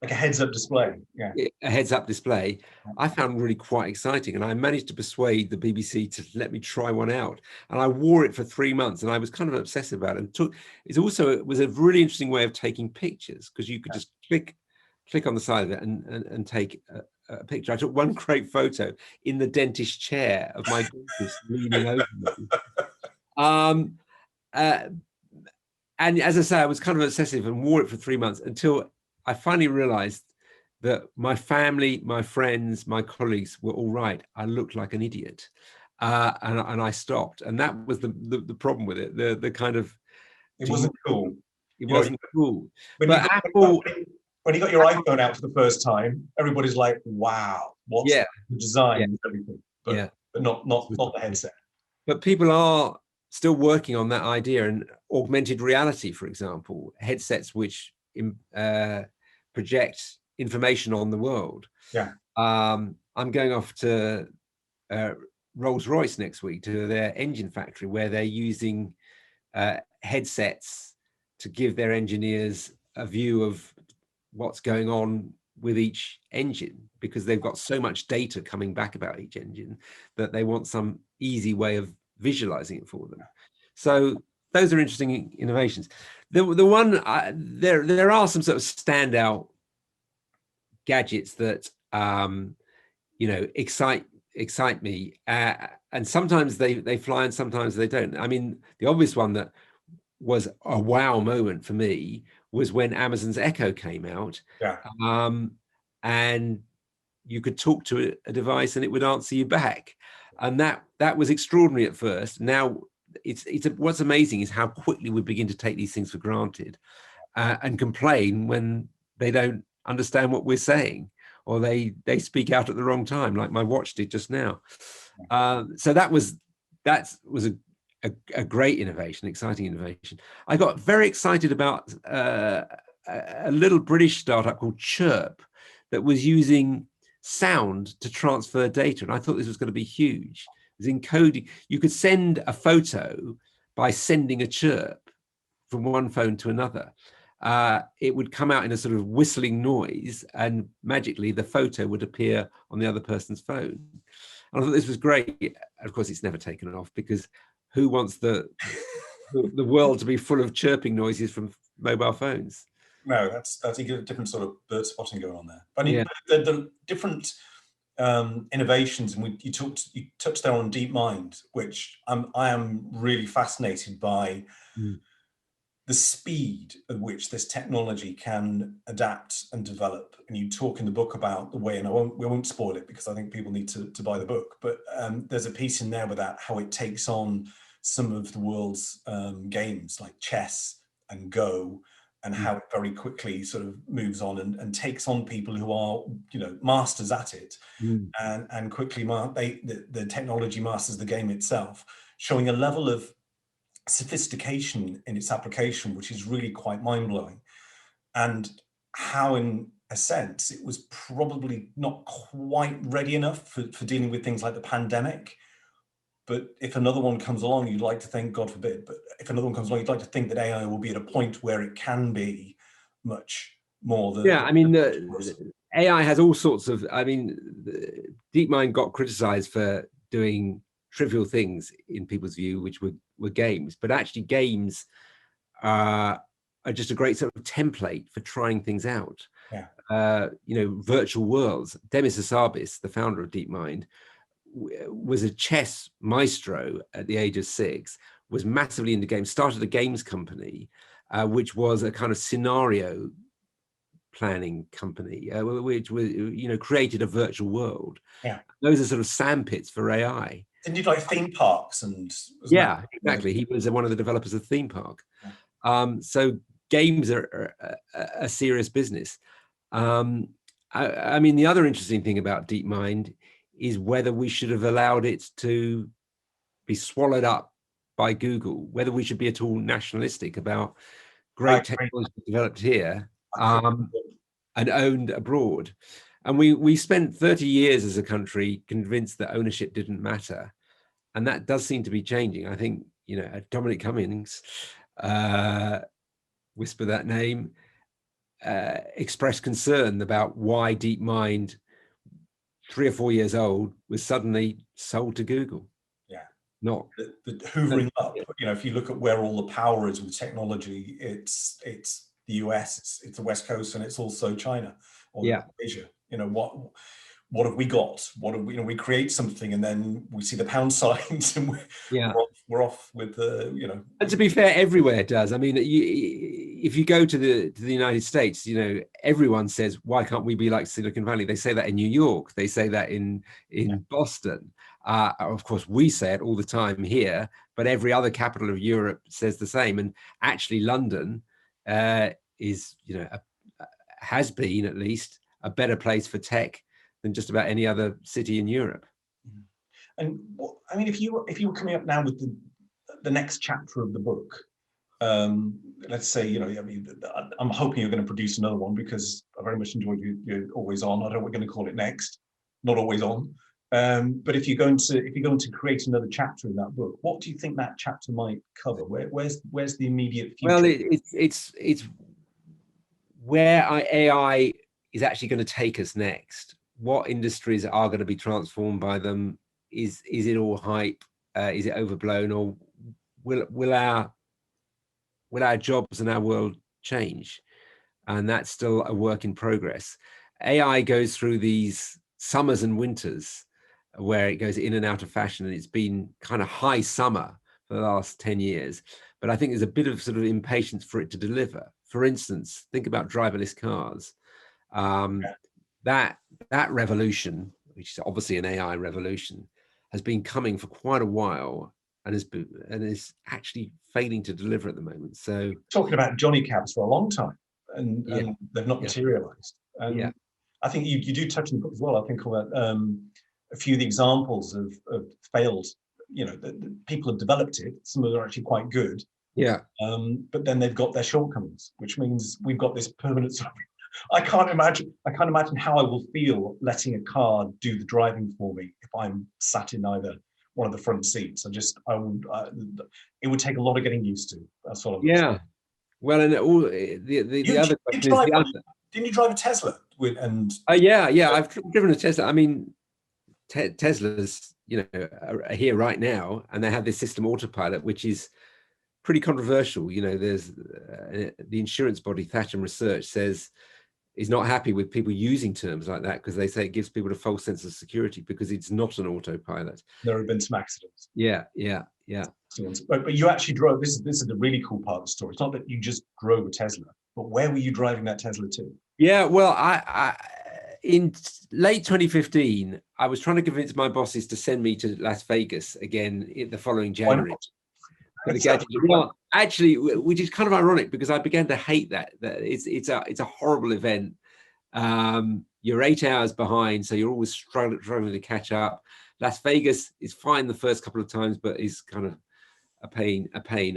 Like a heads-up display. Yeah. a heads-up display, I found really quite exciting, and I managed to persuade the BBC to let me try one out. And I wore it for 3 months, and I was kind of obsessive about it. And it was a really interesting way of taking pictures, because you could just click on the side of it and take a picture. I took one great photo in the dentist chair of my dentist leaning over me. And as I say, I was kind of obsessive and wore it for 3 months until I finally realized that my family, my friends, my colleagues were all right. I looked like an idiot. And I stopped. And that was the problem with it. The kind of, it wasn't cool. It wasn't cool. When but Apple, when you got your iPhone out for the first time, everybody's like, wow, what's the design and everything. But not the headset. But people are still working on that idea, and augmented reality, for example, headsets which project information on the world. Yeah. I'm going off to Rolls-Royce next week, to their engine factory, where they're using headsets to give their engineers a view of what's going on with each engine, because they've got so much data coming back about each engine that they want some easy way of visualizing it for them. So those are interesting innovations. There are some sort of standout gadgets that excite me, and sometimes they fly and sometimes they don't. I mean, the obvious one that was a wow moment for me was when Amazon's Echo came out. Yeah. And you could talk to a device and it would answer you back, and that was extraordinary at first. Now what's amazing is how quickly we begin to take these things for granted, and complain when they don't understand what we're saying, or they speak out at the wrong time, like my watch did just now. So that was a great innovation, exciting innovation. I got very excited about a little British startup called Chirp that was using sound to transfer data, and I thought this was going to be huge. It was encoding. You could send a photo by sending a chirp from one phone to another. It would come out in a sort of whistling noise, and magically the photo would appear on the other person's phone. And I thought this was great. Of course, it's never taken off, because who wants the world to be full of chirping noises from mobile phones? No, that's a different sort of bird spotting going on there. But I mean, the different innovations, and you touched there on DeepMind, which I am really fascinated by. The speed at which this technology can adapt and develop. And you talk in the book about the way, and we won't spoil it because I think people need to buy the book, but there's a piece in there about how it takes on some of the world's games like chess and Go, and how it very quickly sort of moves on and takes on people who are, masters at it, and quickly the technology masters the game itself, showing a level of sophistication in its application which is really quite mind-blowing, and how in a sense it was probably not quite ready enough for dealing with things like the pandemic. But if another one comes along, you'd like to think, God forbid, but if another one comes along, you'd like to think that AI will be at a point where it can be much more than... I mean, AI has all sorts of... I mean, DeepMind got criticized for doing trivial things in people's view, which were games, but actually games are just a great sort of template for trying things out. Virtual worlds. Demis Hassabis, the founder of DeepMind, was a chess maestro at the age of 6, was massively into games, started a games company, which was a kind of scenario planning company, which was, created a virtual world. Those are sort of sandpits for AI. Didn't you like theme parks? And exactly. He was one of the developers of Theme Park. So games are a serious business. I mean, the other interesting thing about DeepMind is whether we should have allowed it to be swallowed up by Google, whether we should be at all nationalistic about great technology developed here and owned abroad. And we spent 30 years as a country convinced that ownership didn't matter. And that does seem to be changing. I think, Dominic Cummings, whisper that name, expressed concern about why DeepMind, 3 or 4 years old, was suddenly sold to Google. Yeah. Not the hoovering up. If you look at where all the power is with technology, it's the US, it's the West Coast, and it's also China or Asia. What have we got? What have we create something, and then we see the pound signs, and we're off with the. And to be fair, everywhere it does. I mean, if you go to the United States, everyone says, why can't we be like Silicon Valley? They say that in New York. They say that in Boston. Of course, we say it all the time here, but every other capital of Europe says the same. And actually, London is, has been at least a better place for tech than just about any other city in Europe. And I mean, if you were coming up now with the next chapter of the book, let's say, I'm hoping you're going to produce another one, because I very much enjoyed your Always On. I don't know what we're going to call it next. Not Always On. But if you're going to create another chapter in that book, what do you think that chapter might cover? Where's the immediate future? Well, it's where AI is actually going to take us next. What industries are going to be transformed by them? Is it all hype? Is it overblown, or will our jobs and our world change? And that's still a work in progress. AI goes through these summers and winters where it goes in and out of fashion, and it's been kind of high summer for the last 10 years. But I think there's a bit of sort of impatience for it to deliver. For instance, think about driverless cars. That revolution, which is obviously an AI revolution, has been coming for quite a while and is actually failing to deliver at the moment. So talking about Johnny cabs for a long time, and they've not materialized. And I think you do touch on the book as well. I think about a few of the examples of failed. The people have developed it. Some of them are actually quite good. But then they've got their shortcomings, which means we've got this permanent sort of. I can't imagine how I will feel letting a car do the driving for me if I'm sat in either one of the front seats. It would take a lot of getting used to. That's all. Well, and all the other question is didn't you drive a Tesla? I've driven a Tesla. I mean, Teslas, are here right now, and they have this system autopilot, which is pretty controversial. There's the insurance body Thatcher Research says is not happy with people using terms like that, because they say it gives people a false sense of security because it's not an autopilot. There have been some accidents. Yeah. But you actually drove. This is the really cool part of the story. It's not that you just drove a Tesla, but where were you driving that Tesla to? Yeah, well, I in late 2015, I was trying to convince my bosses to send me to Las Vegas again in the following January. Well, actually, which is kind of ironic, because I began to hate that it's a horrible event. You're 8 hours behind, so you're always struggling to catch up. Las Vegas is fine the first couple of times, but is kind of a pain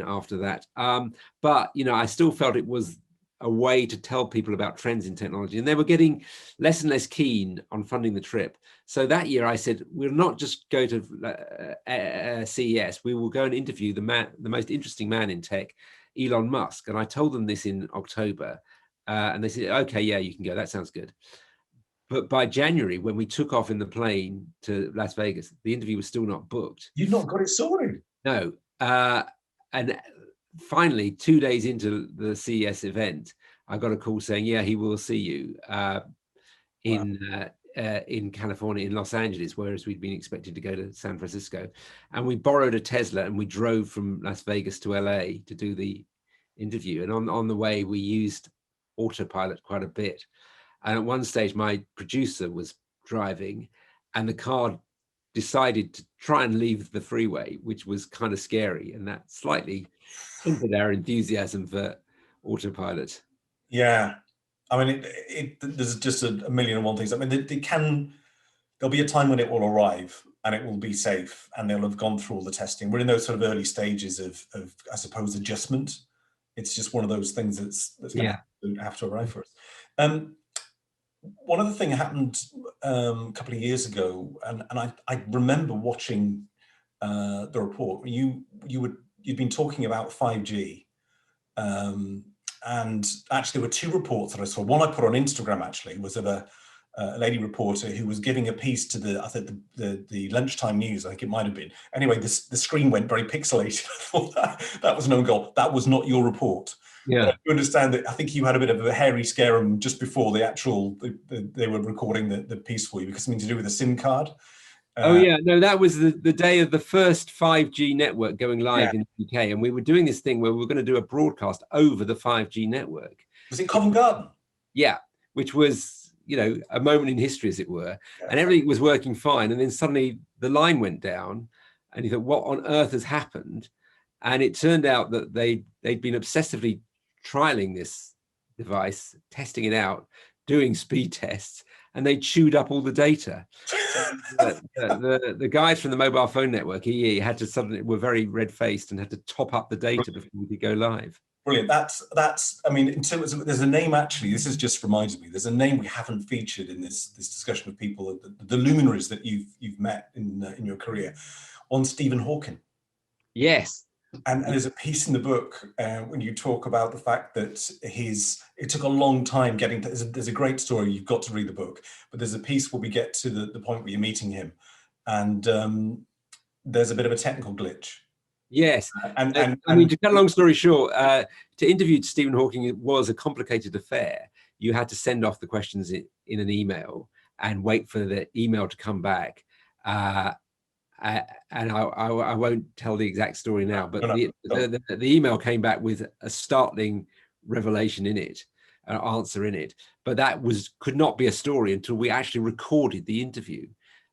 after that. But I still felt it was a way to tell people about trends in technology, and they were getting less and less keen on funding the trip. So that year I said, we'll not just go to CES, we will go and interview the most interesting man in tech, Elon Musk. And I told them this in October, and they said, okay, yeah, you can go, that sounds good. But by January, when we took off in the plane to Las Vegas, the interview was still not booked. You've not got it sorted? No. And finally, 2 days into the CES event, I got a call saying, yeah, he will see you in California, in Los Angeles, whereas we'd been expected to go to San Francisco. And we borrowed a Tesla and we drove from Las Vegas to LA to do the interview. And on the way, we used autopilot quite a bit. And at one stage, my producer was driving, and the car decided to try and leave the freeway, which was kind of scary. And that slightly hindered our enthusiasm for autopilot. Yeah. I mean, there's just a million and one things. I mean, they can there'll be a time when it will arrive and it will be safe and they'll have gone through all the testing. We're in those sort of early stages of I suppose, adjustment. It's just one of those things that's going to have to arrive for us. One other thing happened a couple of years ago, and I remember watching the report. You'd been talking about 5G, and actually there were two reports that I saw. One I put on Instagram actually was of a lady reporter who was giving a piece to the lunchtime news. I think it might have been. Anyway, the screen went very pixelated. I thought that was an own goal. That was not your report. Yeah. But I understand that. I think you had a bit of a hairy scare just before they were recording the piece for you, because something to do with a SIM card. Oh yeah, no, that was the day of the first 5G network going live in the UK, and we were doing this thing where we were going to do a broadcast over the 5G network. Was it Covent Garden? Yeah, which was, you know, a moment in history, as it were, and everything was working fine, and then suddenly the line went down, and you thought, what on earth has happened? And it turned out that they'd been obsessively trialing this device, testing it out, doing speed tests, and they chewed up all the data. The guys from the mobile phone network, EE, had to suddenly were very red-faced and had to top up the data before we could go live. Brilliant. That's. I mean, in terms of, there's a name actually. This has just reminded me. There's a name we haven't featured in this discussion of people, the luminaries that you've met in your career. On Stephen Hawking. Yes. And there's a piece in the book when you talk about the fact that it took a long time getting to, there's a great story, you've got to read the book, but there's a piece where we get to the point where you're meeting him, and there's a bit of a technical glitch. Yes. I mean, to cut a long story short, to interview Stephen Hawking was a complicated affair. You had to send off the questions in an email and wait for the email to come back. And I won't tell the exact story now, but the email came back with a startling revelation in it, an answer in it. But that could not be a story until we actually recorded the interview.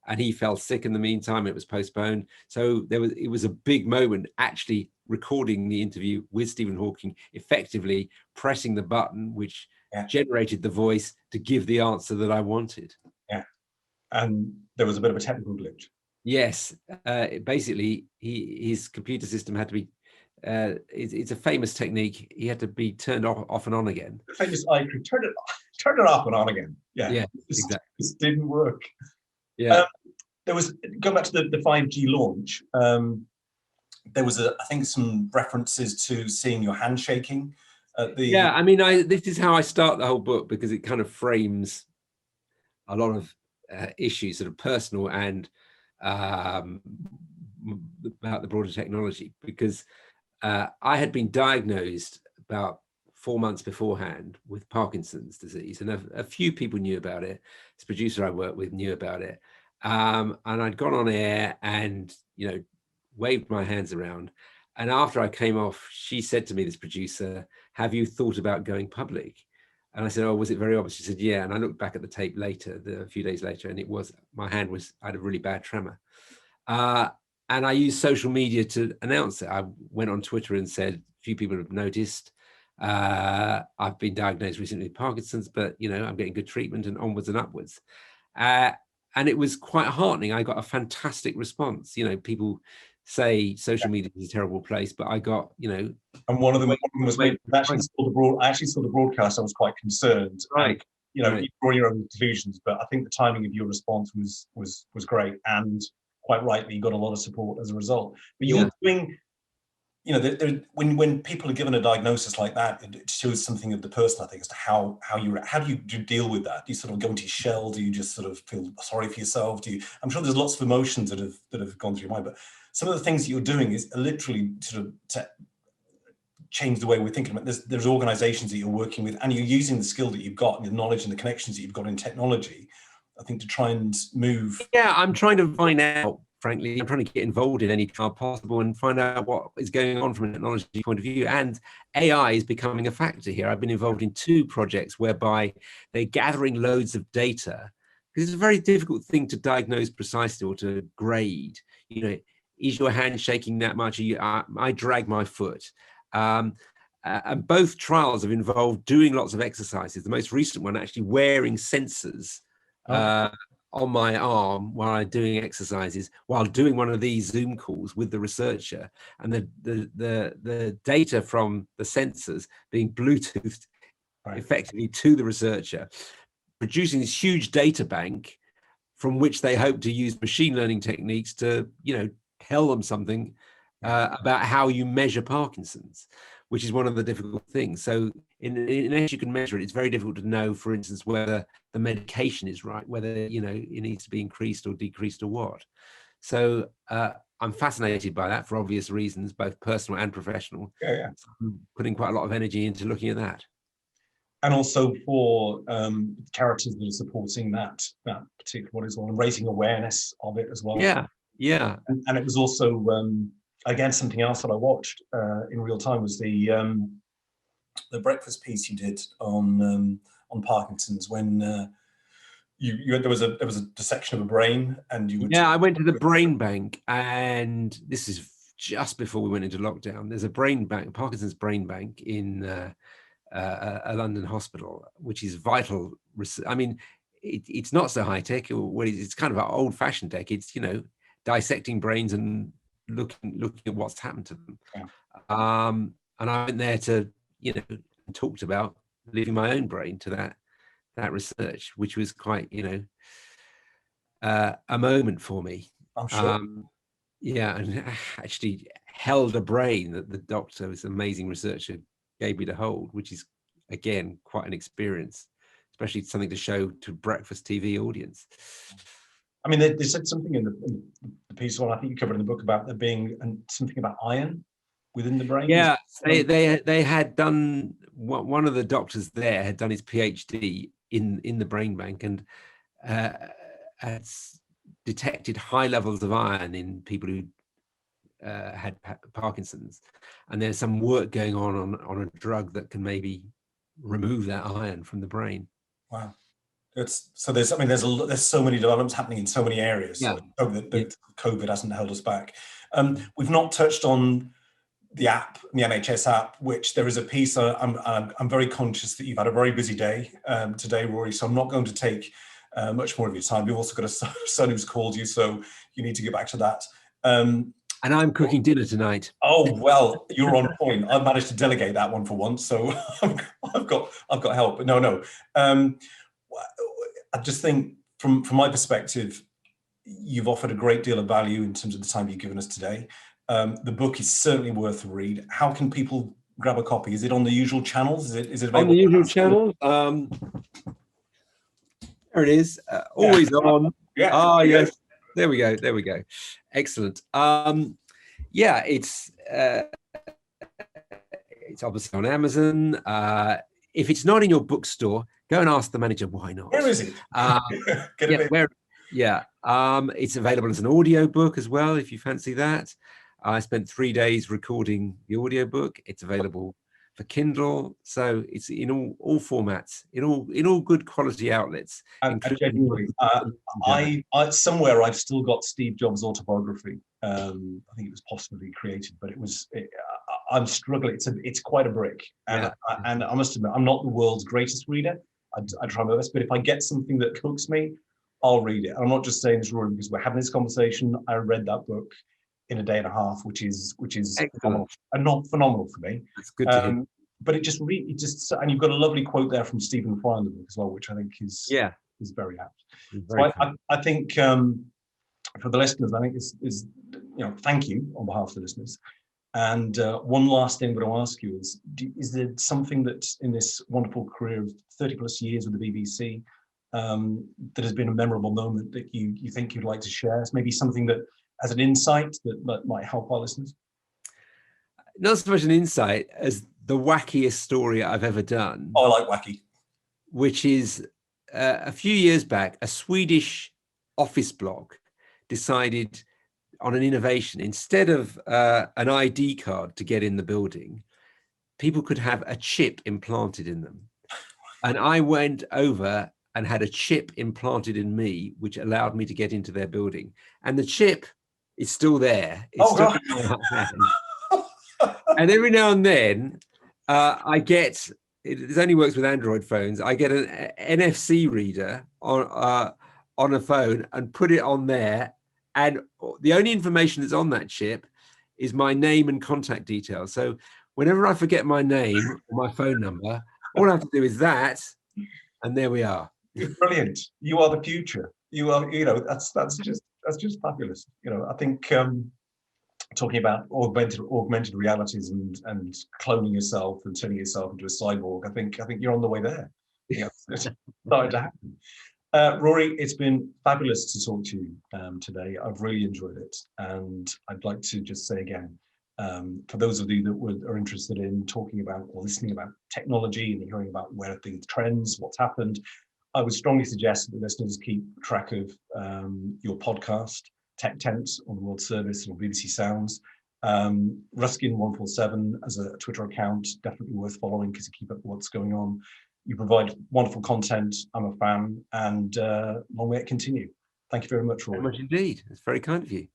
And he fell sick in the meantime. It was postponed. So it was a big moment actually recording the interview with Stephen Hawking, effectively pressing the button which generated the voice to give the answer that I wanted. Yeah. And there was a bit of a technical glitch. Yes, basically, his computer system had to be. It's a famous technique. He had to be turned off and on again. The famous I could turn it off and on again. Yeah, exactly. This didn't work. Yeah, there was, going back to the 5G launch. There was I think some references to seeing your hand shaking. Yeah, I mean, this is how I start the whole book, because it kind of frames a lot of issues, sort of personal and about the broader technology, because I had been diagnosed about 4 months beforehand with Parkinson's disease, and a few people knew about it. This producer I worked with knew about it, and I'd gone on air and, you know, waved my hands around. And after I came off, she said to me, this producer, "Have you thought about going public?" And I said, "Oh, was it very obvious?" She said, "Yeah." And I looked back at the tape later, a few days later, and my hand I had a really bad tremor. And I used social media to announce it. I went on Twitter and said, "A few people have noticed. I've been diagnosed recently with Parkinson's, but, you know, I'm getting good treatment," and onwards and upwards. And it was quite heartening. I got a fantastic response. You know, people say social media is a terrible place, but I got, you know. And one of them was when I actually saw the broadcast. I was quite concerned. Right. And, you know, you draw your own conclusions, but I think the timing of your response was great, and quite rightly, you got a lot of support as a result. But you're doing, you know, when people are given a diagnosis like that, it shows something of the person, I think, as to how do you deal with that? Do you sort of go into your shell? Do you just sort of feel sorry for yourself? I'm sure there's lots of emotions that have gone through your mind, but some of the things that you're doing is literally sort of to change the way we're thinking about it. There's organizations that you're working with, and you're using the skill that you've got and the knowledge and the connections that you've got in technology, I think, to try and move. Yeah, I'm trying to find out, frankly, I'm trying to get involved in any part possible and find out what is going on from a technology point of view. And AI is becoming a factor here. I've been involved in 2 projects whereby they're gathering loads of data, because it's a very difficult thing to diagnose precisely or to grade. You know, is your hand shaking that much? I drag my foot. And both trials have involved doing lots of exercises. The most recent one actually wearing sensors on my arm while I'm doing exercises, while doing one of these Zoom calls with the researcher, and the data from the sensors being Bluetoothed effectively to the researcher, producing this huge data bank from which they hope to use machine learning techniques to, tell them something about how you measure Parkinson's, which is one of the difficult things. So unless you can measure it, it's very difficult to know, for instance, whether the medication is right, whether, it needs to be increased or decreased or what. So I'm fascinated by that for obvious reasons, both personal and professional. So I'm putting quite a lot of energy into looking at that. And also for characters that are supporting that particular what is and raising awareness of it as well. Yeah. And it was also again something else that I watched in real time was the breakfast piece you did on Parkinson's when there was a dissection of a brain and you would. Yeah, I went to the brain bank, and this is just before we went into lockdown. There's a brain bank, Parkinson's brain bank in a London hospital, which is vital. I mean, it's not so high tech. It's kind of old fashioned tech. It's dissecting brains and looking at what's happened to them. And I went there to talked about leaving my own brain to that research, which was quite a moment for me. I'm sure. And actually held a brain that the doctor, this amazing researcher, gave me to hold, which is again quite an experience, especially something to show to breakfast TV audience. I mean, they said something in the piece, I think you covered in the book, about there being something about iron within the brain. Yeah, they had done, one of the doctors there had done his PhD in the brain bank, and had detected high levels of iron in people who had Parkinson's, and there's some work going on a drug that can maybe remove that iron from the brain. Wow. There's so many developments happening in so many areas. Yeah. So that COVID hasn't held us back. We've not touched on the app, the NHS app, which there is a piece. I'm very conscious that you've had a very busy day today, Rory. So I'm not going to take much more of your time. You've also got a son who's called you, so you need to get back to that. And I'm cooking dinner tonight. Oh well, you're on point. I've managed to delegate that one for once, so I've got help. But no. I just think from my perspective, you've offered a great deal of value in terms of the time you've given us today. The book is certainly worth a read. How can people grab a copy? Is it on the usual channels? Is it available on the usual channels? There it is. Always on. Yeah. Oh yes. There we go. Excellent. It's obviously on Amazon. If it's not in your bookstore, go and ask the manager why not. Where is it? It's available as an audio book as well, if you fancy that. I spent 3 days recording the audio book. It's available for Kindle, so it's in all formats, in all good quality outlets. Genuinely, I somewhere I've still got Steve Jobs' autobiography. I think it was possibly created, but I'm struggling. It's quite a brick, and I must admit, I'm not the world's greatest reader. I try my best, but if I get something that hooks me, I'll read it. And I'm not just saying this, Rory, because we're having this conversation. I read that book in a day and a half, which is phenomenal, and not phenomenal for me. It's good to hear. But it just and you've got a lovely quote there from Stephen Fry in the book as well, which I think is very apt. I think for the listeners, I think is thank you on behalf of the listeners. And one last thing I'm going to ask you is there something that in this wonderful career of 30 plus years with the BBC that has been a memorable moment that you think you'd like to share? Maybe something that as an insight that might help our listeners? Not so much an insight as the wackiest story I've ever done. Oh, I like wacky. Which is a few years back, a Swedish office blog decided on an innovation. Instead of an ID card to get in the building, people could have a chip implanted in them. And I went over and had a chip implanted in me, which allowed me to get into their building. And the chip is still there. It's still in my hand. And every now and then, I get, it only works with Android phones, I get an NFC reader on a phone and put it on there. And the only information that's on that chip is my name and contact details. So whenever I forget my name or my phone number, all I have to do is that, and there we are. You're brilliant. You are the future. You are, that's just fabulous. I think talking about augmented realities and cloning yourself and turning yourself into a cyborg, I think you're on the way there. Yeah, it's starting to happen. Rory, it's been fabulous to talk to you today. I've really enjoyed it, and I'd like to just say again, for those of you that are interested in talking about or listening about technology and hearing about where things trends, what's happened, I would strongly suggest that listeners keep track of your podcast, Tech Tent on the World Service and BBC Sounds. Ruskin147 as a Twitter account, definitely worth following because you keep up with what's going on. You provide wonderful content. I'm a fan, and long may it continue. Thank you very much, Rory. Very much indeed. It's very kind of you.